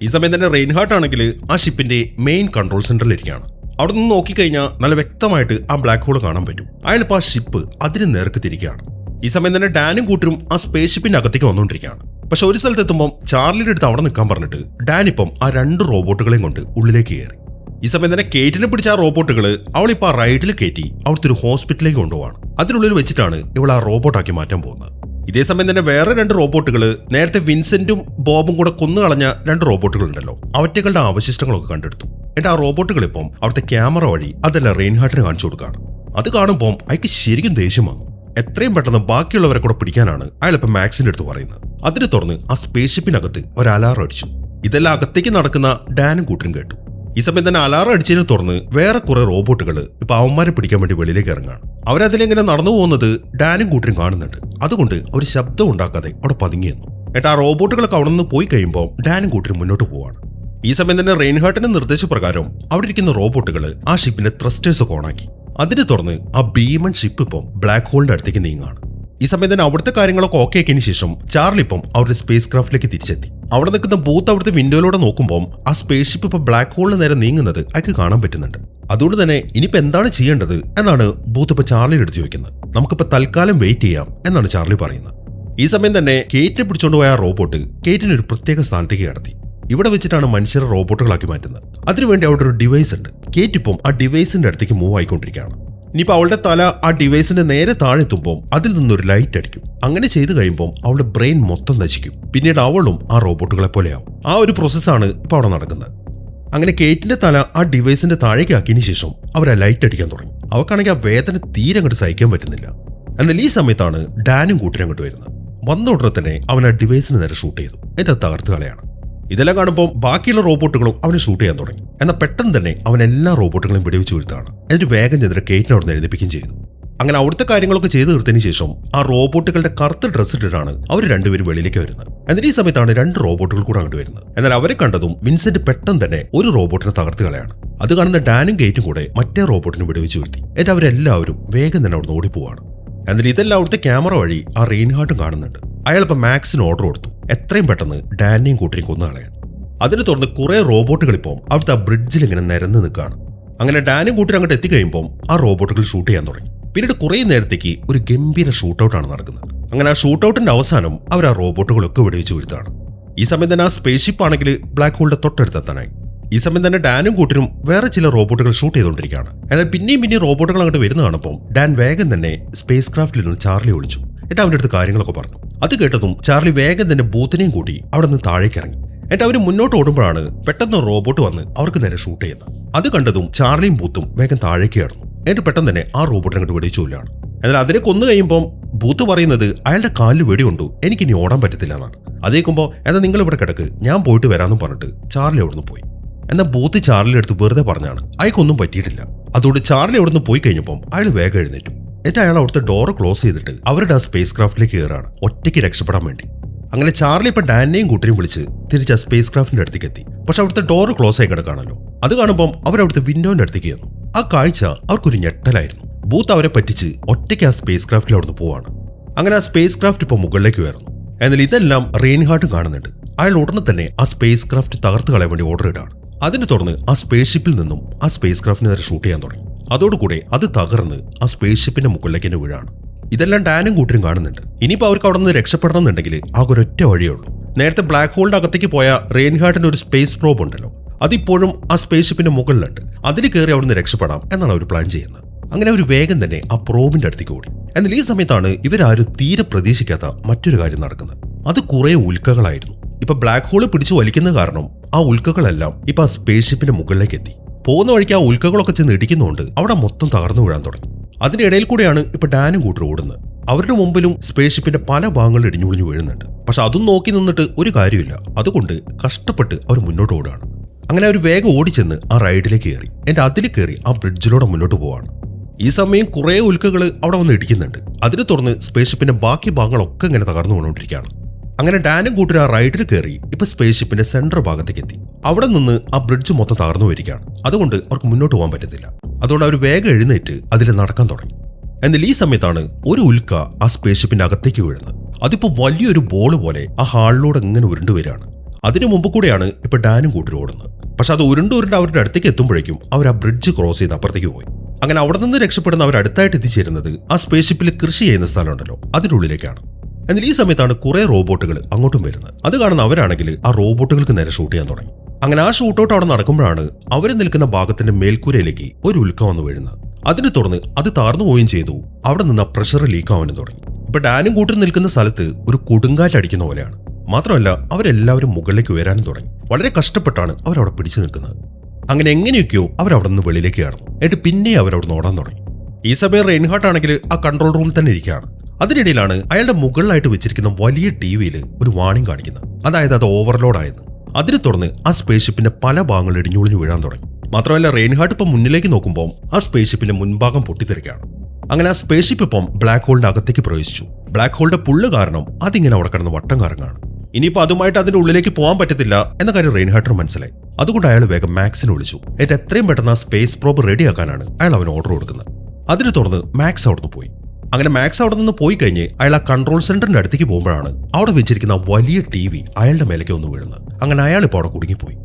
[SPEAKER 1] ഈ സമയം തന്നെ റെയിൻഹാർട്ട് ആണെങ്കിൽ ആ ഷിപ്പിന്റെ മെയിൻ കൺട്രോൾ സെന്ററിൽ ഇരിക്കുകയാണ്. അവിടെ നിന്ന് നോക്കിക്കഴിഞ്ഞാൽ നല്ല വ്യക്തമായിട്ട് ആ ബ്ലാക്ക് ഹോൾ കാണാൻ പറ്റും. അയാളിപ്പോൾ ആ ഷിപ്പ് അതിന് നേർക്ക് തിരിക്കുകയാണ്. ഈ സമയം തന്നെ ഡാനും കൂട്ടരും ആ സ്പേസ് ഷിപ്പിന്റെ അകത്തേക്ക് വന്നുകൊണ്ടിരിക്കുകയാണ്. പക്ഷെ ഒരു സ്ഥലത്തെത്തുമ്പോൾ ചാർലിയുടെ അടുത്ത് അവിടെ നിൽക്കാൻ പറഞ്ഞിട്ട് ഡാൻ ഇപ്പം ആ 2 റോബോട്ടുകളെയും കൊണ്ട് ഉള്ളിലേക്ക് കയറി. ഈ സമയം തന്നെ കേറ്റിനെ പിടിച്ച ആ റോബോട്ടുകൾ അവളിപ്പോൾ ആ റൈഡിൽ കയറ്റി അവിടുത്തെ ഒരു ഹോസ്പിറ്റലിലേക്ക് കൊണ്ടുപോവാണ്. അതിനുള്ളിൽ വെച്ചിട്ടാണ് ഇവൾ ആ റോബോട്ടാക്കി മാറ്റാൻ പോകുന്നത്. ഇതേസമയം തന്നെ വേറെ 2 റോബോട്ടുകൾ നേരത്തെ വിൻസെന്റും ബോബും കൂടെ കൊന്നുകളഞ്ഞ 2 റോബോട്ടുകൾ ഉണ്ടല്ലോ, അവറ്റകളുടെ അവശിഷ്ടങ്ങളൊക്കെ കണ്ടെടുത്തു. എന്നിട്ട് ആ റോബോട്ടുകൾ ഇപ്പം അവിടുത്തെ ക്യാമറ വഴി അതെല്ലാം റെയിൻഹാർട്ടിന് കാണിച്ചു കൊടുക്കുകയാണ്. അത് കാണുമ്പോൾ അയാൾക്ക് ശരിക്കും ദേഷ്യം വന്നു. എത്രയും പെട്ടെന്ന് ബാക്കിയുള്ളവരെ കൂടെ പിടിക്കാനാണ് അയാളിപ്പോൾ മാക്സിന്റെ അടുത്ത് പറയുന്നത്. അതിനെ തുറന്ന് ആ സ്പേസ് ഷിപ്പിനകത്ത് ഒരു അലാറം അടിച്ചു. ഇതെല്ലാം അകത്തേക്ക് നടക്കുന്ന ഡാനും കൂട്ടരും കേട്ടു. ഈ സമയം തന്നെ അലാറം അടിച്ചതിനെ തുറന്ന് വേറെ കുറെ റോബോട്ടുകൾ ഇപ്പൊ അവന്മാരെ പിടിക്കാൻ വേണ്ടി വെളിയിലേക്ക് ഇറങ്ങാണ്. അവരതിലെങ്ങനെ നടന്നു പോകുന്നത് ഡാനും കൂട്ടരും കാണുന്നുണ്ട്. അതുകൊണ്ട് അവർ ശബ്ദം ഉണ്ടാക്കാതെ അവിടെ പതുങ്ങിയെന്നു. എന്നിട്ട് ആ റോബോട്ടുകളൊക്കെ അവിടെ നിന്ന് പോയി കഴിയുമ്പോൾ ഡാനും കൂട്ടരും മുന്നോട്ട് പോവാണ്. ഈ സമയം തന്നെ റെയിൻഹാർട്ടിന്റെ നിർദ്ദേശപ്രകാരം അവിടെ ഇരിക്കുന്ന റോബോട്ടുകൾ ആ ഷിപ്പിന്റെ ത്രസ്റ്റേഴ്സ് ഒക്കെ ഓണാക്കി. അതിനെ തുറന്ന് ആ ഭീമൻ ഷിപ്പ് ഇപ്പം ബ്ലാക്ക് ഹോളിന്റെ അടുത്തേക്ക് നീങ്ങാണ്. ഈ സമയം തന്നെ അവിടുത്തെ കാര്യങ്ങളൊക്കെ ഓക്കെ ആക്കിയതിനു ശേഷം ചാർലി ഇപ്പം അവരുടെ സ്പേസ് ക്രാഫ്റ്റിലേക്ക് തിരിച്ചെത്തി. അവിടെ നിൽക്കുന്ന ബൂത്ത് അവിടുത്തെ വിൻഡോയിലൂടെ നോക്കുമ്പോൾ ആ സ്പേസ് ഷിപ്പ് ഇപ്പൊ ബ്ലാക്ക് ഹോളിന് നേരെ നീങ്ങുന്നത് അയാൾക്ക് കാണാൻ പറ്റുന്നുണ്ട്. അതുകൊണ്ട് തന്നെ ഇനിയിപ്പോ എന്താണ് ചെയ്യേണ്ടത് എന്നാണ് ബൂത്ത് ഇപ്പൊ ചാർലിയുടെ അടുത്ത് ചോദിക്കുന്നത്. നമുക്കിപ്പോ തൽക്കാലം വെയിറ്റ് ചെയ്യാം എന്നാണ് ചാർലി പറയുന്നത്. ഈ സമയം തന്നെ കേറ്റിനെ പിടിച്ചുകൊണ്ട് പോയ ആ റോബോട്ട് കേറ്റിനെ ഒരു പ്രത്യേക സ്ഥാനത്തേക്ക് കടത്തി. ഇവിടെ വെച്ചിട്ടാണ് മനുഷ്യരെ റോബോട്ടുകളാക്കി മാറ്റുന്നത്. അതിനുവേണ്ടി അവിടെ ഒരു ഡിവൈസ് ഉണ്ട്. കേറ്റ് ഇപ്പം ആ ഡിവൈസിന്റെ അടുത്തേക്ക് മൂവ് ആയിക്കൊണ്ടിരിക്കുകയാണ്. ഇനിയിപ്പോൾ അവളുടെ തല ആ ഡിവൈസിന്റെ നേരെ താഴെ എത്തുമ്പോൾ അതിൽ നിന്നൊരു ലൈറ്റ് അടിക്കും. അങ്ങനെ ചെയ്തു കഴിയുമ്പോൾ അവളുടെ ബ്രെയിൻ മൊത്തം നശിക്കും. പിന്നീട് അവളും ആ റോബോട്ടുകളെ പോലെയാവും. ആ ഒരു പ്രോസസ്സാണ് ഇപ്പോൾ അവിടെ നടക്കുന്നത്. അങ്ങനെ കേറ്റിന്റെ തല ആ ഡിവൈസിന്റെ താഴേക്ക് ആക്കിയതിനു ശേഷം അവർ ആ ലൈറ്റ് അടിക്കാൻ തുടങ്ങി. അവൾക്കാണെങ്കിൽ ആ വേദന തീരെ അങ്ങോട്ട് സഹിക്കാൻ പറ്റുന്നില്ല. എന്നാൽ ഈ സമയത്താണ് ഡാനും കൂട്ടിനും അങ്ങോട്ട് വരുന്നത്. വന്ന ഉടനെ തന്നെ അവൻ ആ ഡിവൈസിന് നേരെ ഷൂട്ട് ചെയ്തു. എന്റെ തകർത്ത് കളയാണ്. ഇതെല്ലാം കാണുമ്പോൾ ബാക്കിയുള്ള റോബോട്ടുകളും അവനെ ഷൂട്ട് ചെയ്യാൻ തുടങ്ങി. എന്നാൽ പെട്ടെന്ന് തന്നെ അവൻ എല്ലാ റോബോട്ടുകളെയും വെടിവെച്ച് വീഴ്ത്താണ്. എന്നിട്ട് വേഗം ചെന്നിട്ട് കേറ്റിനെ അവിടെ നിന്ന് എഴുതിപ്പിക്കുകയും ചെയ്തു. അങ്ങനെ അവിടുത്തെ കാര്യങ്ങളൊക്കെ ചെയ്തു തീർത്തതിന് ശേഷം ആ റോബോട്ടുകളുടെ കറുത്ത ഡ്രസ്സ് ഇട്ടിട്ടാണ് അവർ രണ്ടുപേരും വെളിയിലേക്ക് വരുന്നത്. എന്നിട്ട് ഈ സമയത്താണ് 2 റോബോട്ടുകൾ കൂടെ അങ്ങോട്ട് വരുന്നത്. എന്നാൽ അവരെ കണ്ടതും വിൻസെന്റ് പെട്ടെന്ന് തന്നെ ഒരു റോബോട്ടിനെ തകർത്ത് കളയാണ്. അത് കാണുന്ന ഡാനും ഗേറ്റും കൂടെ മറ്റേ റോബോട്ടിനെ വെടിവെച്ച് വീഴ്ത്തി. എന്നിട്ട് അവരെല്ലാവരും വേഗം തന്നെ അവിടെ നിന്ന് ഓടിപ്പോവാണ്. എന്നിട്ട് ഇതെല്ലാം അവിടുത്തെ ക്യാമറ വഴി ആ റെയിൻഹാർട്ടും കാണുന്നുണ്ട്. അയാൾ ഇപ്പം മാക്സിന് ഓർഡർ കൊടുത്തു എത്രയും പെട്ടെന്ന് ഡാനിനെയും കൂട്ടിനെയും കൊന്നു കളയാൻ. അതിനെ തുടർന്ന് കുറെ റോബോട്ടുകൾ ഇപ്പം അവിടുത്തെ ആ ബ്രിഡ്ജിൽ ഇങ്ങനെ നിരന്ന് നിൽക്കുകയാണ്. അങ്ങനെ ഡാനും കൂട്ടിനും അങ്ങോട്ട് എത്തിക്കഴിയുമ്പോൾ ആ റോബോട്ടുകൾ ഷൂട്ട് ചെയ്യാൻ തുടങ്ങി. പിന്നീട് കുറേ നേരത്തേക്ക് ഒരു ഗംഭീര ഷൂട്ടൗട്ടാണ് നടക്കുന്നത്. അങ്ങനെ ആ ഷൂട്ടൗട്ടിന്റെ അവസാനം അവർ ആ റോബോട്ടുകളൊക്കെ വെടിവെച്ച് വീഴ്ത്താണ്. ഈ സമയം തന്നെ ആ സ്പേസ് ഷിപ്പ് ആണെങ്കിൽ ബ്ലാക്ക് ഹോളിന്റെ തൊട്ടടുത്തെത്താനായി. ഈ സമയം തന്നെ ഡാനും കൂട്ടിനും വേറെ ചില റോബോട്ടുകൾ ഷൂട്ട് ചെയ്തുകൊണ്ടിരിക്കുകയാണ്. എന്നാൽ പിന്നെയും റോബോട്ടുകൾ അങ്ങോട്ട് വരുന്ന കാണുമ്പോൾ ഡാൻ വേഗം തന്നെ സ്പേസ് ക്രാഫ്റ്റിൽ നിന്ന് ചാർലി വിളിച്ചു. എന്നിട്ട് അവൻ്റെ അടുത്ത് കാര്യങ്ങളൊക്കെ പറഞ്ഞു. അത് കേട്ടതും ചാർലി വേഗം തന്നെ ബൂത്തിനെയും കൂട്ടി അവിടെ നിന്ന് താഴേക്ക് ഇറങ്ങി. എന്നിട്ട് അവർ മുന്നോട്ട് ഓടുമ്പോഴാണ് പെട്ടെന്ന് റോബോട്ട് വന്ന് അവർക്ക് നേരെ ഷൂട്ട് ചെയ്യുന്നത്. അത് കണ്ടതും ചാർലിയും ബൂത്തും വേഗം താഴേക്ക് കയറുന്നു. എന്നിട്ട് പെട്ടെന്ന് തന്നെ ആ റോബോട്ടിനെ അങ്ങോട്ട് വെടിച്ചുകൊല്ലാണ്. എന്നാൽ അതിനെ കൊന്നു കഴിയുമ്പോൾ ബൂത്ത് പറയുന്നത് അയാളുടെ കാലിൽ വെടികൊണ്ടു, എനിക്കിനി ഓടാൻ പറ്റത്തില്ല എന്നാണ്. അതേക്കുമ്പോൾ എന്നാൽ നിങ്ങൾ ഇവിടെ കിടക്ക്, ഞാൻ പോയിട്ട് വരാമെന്നും പറഞ്ഞിട്ട് ചാർലി അവിടുന്ന് പോയി. എന്നാൽ ബൂത്ത് ചാർലിയുടെ അടുത്ത് വെറുതെ പറഞ്ഞാണ് അയാൾക്കൊന്നും പറ്റിയിട്ടില്ല. അതുകൊണ്ട് ചാർലി അവിടുന്ന് പോയി കഴിഞ്ഞപ്പോൾ അയാൾ വേഗം എഴുന്നേറ്റു. എന്നിട്ട് അയാൾ അവിടുത്തെ ഡോറ് ക്ലോസ് ചെയ്തിട്ട് അവരുടെ ആ സ്പേസ് ക്രാഫ്റ്റിലേക്ക് കയറാണ് ഒറ്റയ്ക്ക് രക്ഷപ്പെടാൻ വേണ്ടി. അങ്ങനെ ചാർലി ഇപ്പം ഡാനിനെയും കൂട്ടിനെയും വിളിച്ച് തിരിച്ച് ആ സ്പേസ് ക്രാഫ്റ്റിന്റെ അടുത്തേക്ക് എത്തി. പക്ഷെ അവിടുത്തെ ഡോറ് ക്ലോസ് ആയി കിടക്കാണല്ലോ. അത് കാണുമ്പോൾ അവരവിടുത്തെ വിൻഡോന്റെ അടുത്തേക്ക് ചെന്നു. ആ കാഴ്ച അവർക്കൊരു ഞെട്ടലായിരുന്നു. ബൂത്ത് അവരെ പറ്റിച്ച് ഒറ്റയ്ക്ക് ആ സ്പേസ് ക്രാഫ്റ്റിൽ അവിടുന്ന് പോവാണ്. അങ്ങനെ ആ സ്പേസ് ക്രാഫ്റ്റ് ഇപ്പോൾ മുകളിലേക്ക് ഉയർന്നു. എന്നാൽ ഇതെല്ലാം റെയിൻഹാർട്ടും കാണുന്നുണ്ട്. അയാൾ ഉടനെ തന്നെ ആ സ്പേസ് ക്രാഫ്റ്റ് തകർത്ത് കളയാൻ വേണ്ടി ഓർഡർ ഇടാണ്. അതിനെ തുടർന്ന് ആ സ്പേസ് ഷിപ്പിൽ നിന്നും ആ സ്പേസ് ക്രാഫ്റ്റിനെ നേരെ ഷൂട്ട് ചെയ്യാൻ തുടങ്ങി. അതോടുകൂടെ അത് തകർന്ന് ആ സ്പേസ് ഷിപ്പിന്റെ മുകളിലേക്ക് തന്നെ വീഴാണ്. ഇതെല്ലാം ഡാനും കൂട്ടിനും കാണുന്നുണ്ട്. ഇനിയിപ്പോൾ അവർക്ക് അവിടെ നിന്ന് രക്ഷപ്പെടണം എന്നുണ്ടെങ്കിൽ ആകെ ഒരൊറ്റ വഴിയേ ഉള്ളൂ. നേരത്തെ ബ്ലാക്ക് ഹോളിന്റെ അകത്തേക്ക് പോയ റെയിൻഹാർട്ടിന്റെ ഒരു സ്പേസ് പ്രോബ് ഉണ്ടല്ലോ, അതിപ്പോഴും ആ സ്പേസ് ഷിപ്പിന്റെ മുകളിലുണ്ട്. അതിൽ കയറി അവിടെ നിന്ന് രക്ഷപ്പെടാം എന്നാണ് അവർ പ്ലാൻ ചെയ്യുന്നത്. അങ്ങനെ അവർ വേഗം തന്നെ ആ പ്രോബിന്റെ അടുത്തേക്ക് ഓടി. എന്നാൽ ഈ സമയത്താണ് ഇവരാരും തീരെ പ്രതീക്ഷിക്കാത്ത മറ്റൊരു കാര്യം നടക്കുന്നത്. അത് കുറെ ഉൽക്കകളായിരുന്നു. ഇപ്പൊ ബ്ലാക്ക് ഹോള് പിടിച്ചു വലിക്കുന്ന കാരണം ആ ഉൽക്കകളെല്ലാം ഇപ്പൊ ആ സ്പേസ് ഷിപ്പിന്റെ മുകളിലേക്ക് എത്തി. പോകുന്ന വഴിക്ക് ആ ഉൽക്കകളൊക്കെ ചെന്ന് ഇടിക്കുന്നതുകൊണ്ട് അവിടെ മൊത്തം തകർന്നു വീഴാൻ തുടങ്ങി. അതിനിടയിൽ കൂടെയാണ് ഇപ്പൊ ഡാനും കൂട്ടർ ഓടുന്നത്. അവരുടെ മുമ്പിലും സ്പേസ് ഷിപ്പിന്റെ പല ഭാഗങ്ങളും ഇടിഞ്ഞുളിഞ്ഞു വീഴുന്നുണ്ട്. പക്ഷെ അതും നോക്കി നിന്നിട്ട് ഒരു കാര്യമില്ല. അതുകൊണ്ട് കഷ്ടപ്പെട്ട് അവർ മുന്നോട്ട് ഓടുകയാണ്. അങ്ങനെ അവർ വേഗം ഓടിച്ചെന്ന് ആ റൈഡിലേക്ക് കയറി. എന്നിട്ട് അതിൽ കയറി ആ ബ്രിഡ്ജിലൂടെ മുന്നോട്ട് പോവാണ്. ഈ സമയം കുറെ ഉൽക്കകൾ അവിടെ വന്ന് ഇടിക്കുന്നുണ്ട്. അതിനെ തുടർന്ന് സ്പേസ് ഷിപ്പിന്റെ ബാക്കി ഭാഗങ്ങളൊക്കെ ഇങ്ങനെ തകർന്നു വീണുകൊണ്ടിരിക്കുകയാണ്. അങ്ങനെ ഡാനും കൂട്ടർ ആ റൈഡിൽ കയറി ഇപ്പൊ സ്പേസ് ഷിപ്പിന്റെ സെൻട്രൽ ഭാഗത്തേക്ക് എത്തി. അവിടെ നിന്ന് ആ ബ്രിഡ്ജ് മൊത്തം തകർന്നു വരികയാണ്. അതുകൊണ്ട് അവർക്ക് മുന്നോട്ട് പോകാൻ പറ്റത്തില്ല. അതുകൊണ്ട് അവർ വേഗം എഴുന്നേറ്റ് അതിൽ നടക്കാൻ തുടങ്ങി. എന്നാൽ ഈ സമയത്താണ് ഒരു ഉൽക്ക ആ സ്പേസ് ഷിപ്പിന്റെ അകത്തേക്ക് വീഴുന്നത്. അതിപ്പോ വലിയൊരു ബോള് പോലെ ആ ഹാളിലൂടെ ഇങ്ങനെ ഉരുണ്ടുവരികയാണ്. അതിനു മുമ്പ് കൂടെയാണ് ഇപ്പൊ ഡാനും കൂട്ടർ ഓടുന്നത്. പക്ഷെ അത് ഉരുണ്ട് അവരുടെ അടുത്തേക്ക് എത്തുമ്പോഴേക്കും അവർ ആ ബ്രിഡ്ജ് ക്രോസ് ചെയ്ത് അപ്പുറത്തേക്ക് പോയി. അങ്ങനെ അവിടെ നിന്ന് രക്ഷപ്പെടുന്ന അവർ അടുത്തായിട്ട് എത്തിച്ചേരുന്നത് ആ സ്പേസ് ഷിപ്പിൽ കൃഷി ചെയ്യുന്ന സ്ഥലമുണ്ടല്ലോ അതിനുള്ളിലേക്കാണ്. എന്നാൽ ഈ സമയത്താണ് കുറെ റോബോട്ടുകൾ അങ്ങോട്ടും വരുന്നത്. അത് കാണുന്ന അവരാണെങ്കിൽ ആ റോബോട്ടുകൾക്ക് നേരെ ഷൂട്ട് ചെയ്യാൻ തുടങ്ങി. അങ്ങനെ ആ ഷൂട്ടൗട്ട് അവിടെ നടക്കുമ്പോഴാണ് അവർ നിൽക്കുന്ന ഭാഗത്തിന്റെ മേൽക്കൂരയിലേക്ക് ഒരു ഉൽക്ക വന്ന് വീഴുന്നത്. അതിനെ തുടർന്ന് അത് താർന്നു പോവുകയും ചെയ്തു. അവിടെ നിന്ന് ആ പ്രഷർ ലീക്ക് ആവാനും തുടങ്ങി. ഇപ്പൊ ഡാനും കൂട്ടർ നിൽക്കുന്ന സ്ഥലത്ത് ഒരു കൊടുങ്കാറ്റ് അടിക്കുന്ന പോലെയാണ്. മാത്രമല്ല അവരെല്ലാവരും മുകളിലേക്ക് ഉയരാനും തുടങ്ങി. വളരെ കഷ്ടപ്പെട്ടാണ് അവരവിടെ പിടിച്ചു നിൽക്കുന്നത്. അങ്ങനെ എങ്ങനെയൊക്കെയോ അവരവിടെ നിന്ന് വെളിയിലേക്ക് കയറുന്നു. എന്നിട്ട് പിന്നെ അവരവിടെ നിന്ന് ഓടാൻ തുടങ്ങി. ഈ സമയം റെയിൻഹാർട്ട് ആണെങ്കിൽ ആ കൺട്രോൾ റൂമിൽ തന്നെ ഇരിക്കുകയാണ്. അതിനിടയിലാണ് അയാളുടെ മുകളിലായിട്ട് വെച്ചിരിക്കുന്ന വലിയ ടിവിയിൽ ഒരു വാണിംഗ് കാണിക്കുന്നത്. അതായത് അത് ഓവർലോഡ് ആയെന്ന്. അതിനെ തുടർന്ന് ആ സ്പേസ് ഷിപ്പിന്റെ പല ഭാഗങ്ങൾ ഇടിഞ്ഞുളിഞ്ഞു വീഴാൻ തുടങ്ങി. മാത്രമല്ല റെയിൻഹാർട്ട് ഇപ്പം മുന്നിലേക്ക് നോക്കുമ്പോൾ ആ സ്പേസ് ഷിപ്പിന്റെ മുൻഭാഗം പൊട്ടിത്തെറിക്കുകയാണ്. അങ്ങനെ ആ സ്പേസ് ഷിപ്പ് ഇപ്പം ബ്ലാക്ക് ഹോളിന്റെ അകത്തേക്ക് പ്രവേശിച്ചു. ബ്ലാക്ക് ഹോളിന്റെ പുള്ള് കാരണം അതിങ്ങനെ അവിടെ കിടന്ന് വട്ടം കറങ്ങാണ്. ഇനിയിപ്പോൾ അതുമായിട്ട് അതിന്റെ ഉള്ളിലേക്ക് പോകാൻ പറ്റത്തില്ല എന്ന കാര്യം റെയിൻഹാർട്ടിന് മനസ്സിലായി. അതുകൊണ്ട് അയാൾ വേഗം മാക്സിനെ വിളിച്ചു. എന്നിട്ട് എത്രയും പെട്ടെന്ന് ആ സ്പേസ് പ്രോബ് റെഡിയാക്കാനാണ് അയാൾ അവന് ഓർഡർ കൊടുക്കുന്നത്. അതിനെ തുടർന്ന് മാക്സ് അവിടുന്ന് പോയി. അങ്ങനെ മാക്സ് അവിടെ നിന്ന് പോയി കഴിഞ്ഞ് അയാൾ ആ കൺട്രോൾ സെന്ററിന്റെ അടുത്തേക്ക് പോകുമ്പോഴാണ് അവിടെ വെച്ചിരിക്കുന്ന വലിയ TV അയാളുടെ മേലേക്ക് ഒന്ന് വീഴുന്നത്. അങ്ങനെ അയാൾ ഇപ്പോൾ അവിടെ കുടുങ്ങിപ്പോയി.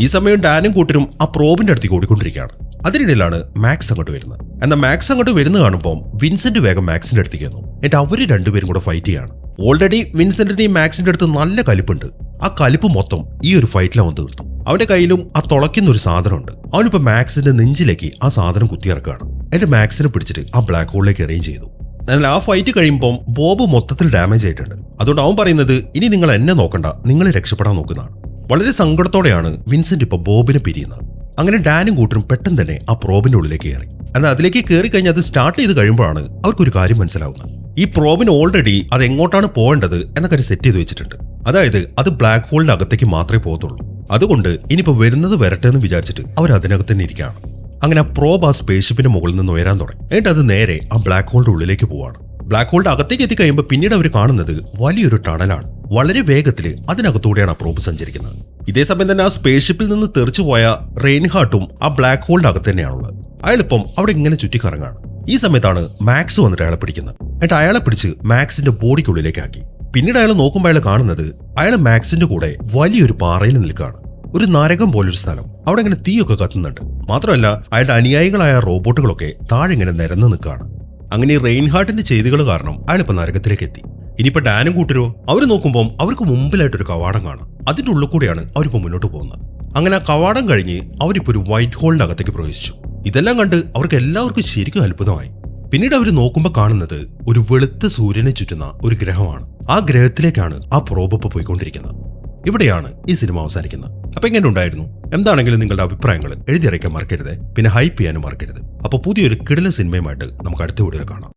[SPEAKER 1] ഈ സമയം ഡാനും കൂട്ടരും ആ പ്രോബിന്റെ അടുത്തേക്ക് ഓടിക്കൊണ്ടിരിക്കുകയാണ്. അതിനിടയിലാണ് മാക്സ് അങ്ങോട്ട് വരുന്നത്. എന്നാൽ മാക്സ് അങ്ങോട്ട് വരുന്ന കാണുമ്പോൾ വിൻസെന്റ് വേഗം മാക്സിന്റെ അടുത്തേക്ക് വന്നു. എന്നിട്ട് അവര് രണ്ടുപേരും കൂടെ ഫൈറ്റ് ചെയ്യാണ്. ഓൾറെഡി വിൻസെന്റിന്റെയും മാക്സിന്റെ അടുത്ത് നല്ല കലിപ്പുണ്ട്. ആ കലിപ്പ് മൊത്തം ഈ ഒരു ഫൈറ്റിൽ അവൻ തീർത്തു. അവന്റെ കയ്യിലും ആ തുളയ്ക്കുന്ന ഒരു സാധനമുണ്ട്. അവനിപ്പോ മാക്സിന്റെ നെഞ്ചിലേക്ക് ആ സാധനം കുത്തിയിറക്കുകയാണ്. എന്റെ മാക്സിനെ പിടിച്ചിട്ട് ആ ബ്ലാക്ക് ഹോളിലേക്ക് എറിയും ചെയ്തു. എന്നാൽ ആ ഫൈറ്റ് കഴിയുമ്പോൾ ബോബ് മൊത്തത്തിൽ ഡാമേജ് ആയിട്ടുണ്ട്. അതുകൊണ്ട് അവൻ പറയുന്നത് ഇനി നിങ്ങൾ എന്നെ നോക്കണ്ട, നിങ്ങൾ രക്ഷപ്പെടാൻ നോക്കുന്നതാണ്. വളരെ സങ്കടത്തോടെയാണ് വിൻസെന്റ് ഇപ്പൊ ബോബിനെ പിരിയുന്നത്. അങ്ങനെ ഡാനും കൂട്ടരും പെട്ടെന്ന് തന്നെ ആ പ്രോബിന്റെ ഉള്ളിലേക്ക് കയറി. എന്നാൽ അതിലേക്ക് കയറി കഴിഞ്ഞാൽ അത് സ്റ്റാർട്ട് ചെയ്ത് കഴിയുമ്പോഴാണ് അവർക്കൊരു കാര്യം മനസ്സിലാവുന്നത്. ഈ പ്രോബിന് ഓൾറെഡി അത് എങ്ങോട്ടാണ് പോകേണ്ടത് എന്ന കാര്യം സെറ്റ് ചെയ്ത് വെച്ചിട്ടുണ്ട്. അതായത് അത് ബ്ലാക്ക് ഹോളിന്റെ അകത്തേക്ക് മാത്രമേ പോകത്തുള്ളൂ. അതുകൊണ്ട് ഇനിയിപ്പോ വരുന്നത് വരട്ടെ എന്ന് വിചാരിച്ചിട്ട് അവർ അതിനകത്ത് തന്നെ ഇരിക്കുകയാണ്. അങ്ങനെ ആ പ്രോബ് ആ സ്പേസ്ഷിപ്പിന്റെ മുകളിൽ നിന്ന് ഉയരാൻ തുടങ്ങി. എന്നിട്ട് അത് നേരെ ആ ബ്ലാക്ക് ഹോളിന്റെ ഉള്ളിലേക്ക് പോവാണ്. ബ്ലാക്ക് ഹോളിന്റെ അകത്തേക്ക് എത്തിക്കഴിയുമ്പോൾ പിന്നീട് അവർ കാണുന്നത് വലിയൊരു ടണലാണ്. വളരെ വേഗത്തിൽ അതിനകത്തൂടെയാണ് ആ പ്രോബ് സഞ്ചരിക്കുന്നത്. ഇതേ സമയം തന്നെ ആ സ്പേസ്ഷിപ്പിൽ നിന്ന് തെറിച്ചു പോയ റെയിൻഹാർട്ടും ആ ബ്ലാക്ക് ഹോളിന്റെ അകത്ത് തന്നെയാണുള്ളത്. അയാളിപ്പം അവിടെ ഇങ്ങനെ ചുറ്റിക്കറങ്ങാണ്. ഈ സമയത്താണ് മാക്സ് വന്നിട്ട് അയാളെ പിടിക്കുന്നത്. എന്നിട്ട് അയാളെ പിടിച്ച് മാക്സിന്റെ ബോഡിക്കുള്ളിലേക്ക് ആക്കി. പിന്നീട് അയാൾ നോക്കുമ്പോൾ അയാൾ കാണുന്നത് അയാൾ മാക്സിന്റെ കൂടെ വലിയൊരു പാറയിൽ നിൽക്കുകയാണ്. ഒരു നരകം പോലൊരു സ്ഥലം. അവിടെ ഇങ്ങനെ തീയൊക്കെ കത്തുന്നുണ്ട്. മാത്രമല്ല അയാളുടെ അനുയായികളായ റോബോട്ടുകളൊക്കെ താഴെ ഇങ്ങനെ നിരന്ന് നിൽക്കുകയാണ്. അങ്ങനെ ഈ റെയിൻഹാർട്ടിന്റെ ചെയ്തികൾ കാരണം അയാളിപ്പോ നരകത്തിലേക്ക് എത്തി. ഇനിയിപ്പോ ഡാനും കൂട്ടരോ അവർ നോക്കുമ്പോൾ അവർക്ക് മുമ്പിലായിട്ടൊരു കവാടം കാണാം. അതിന്റെ ഉള്ളിൽ കൂടെയാണ് അവരിപ്പോ മുന്നോട്ട് പോകുന്നത്. അങ്ങനെ ആ കവാടം കഴിഞ്ഞ് അവരിപ്പോ ഒരു വൈറ്റ് ഹോളിന്റെ അകത്തേക്ക് പ്രവേശിച്ചു. ഇതെല്ലാം കണ്ട് അവർക്ക് എല്ലാവർക്കും ശരിക്കും അത്ഭുതമായി. പിന്നീട് അവർ നോക്കുമ്പോൾ കാണുന്നത് ഒരു വെളുത്ത സൂര്യനെ ചുറ്റുന്ന ഒരു ഗ്രഹമാണ്. ആ ഗ്രഹത്തിലേക്കാണ് ആ പ്രോബ് ഇപ്പോൾ പോയിക്കൊണ്ടിരിക്കുന്നത്. ഇവിടെയാണ് ഈ സിനിമ അവസാനിക്കുന്നത്. അപ്പൊ എങ്ങനെ ഉണ്ടായിരുന്നു? എന്താണെങ്കിലും നിങ്ങളുടെ അഭിപ്രായങ്ങൾ എഴുതി അറിയിക്കാൻ മറക്കരുത്. പിന്നെ ഹൈപ്പ് ചെയ്യാനും മറക്കരുത്. അപ്പോൾ പുതിയൊരു കിടിലൻ സിനിമയുമായിട്ട് നമുക്ക് അടുത്ത വീഡിയോയിൽ കാണാം.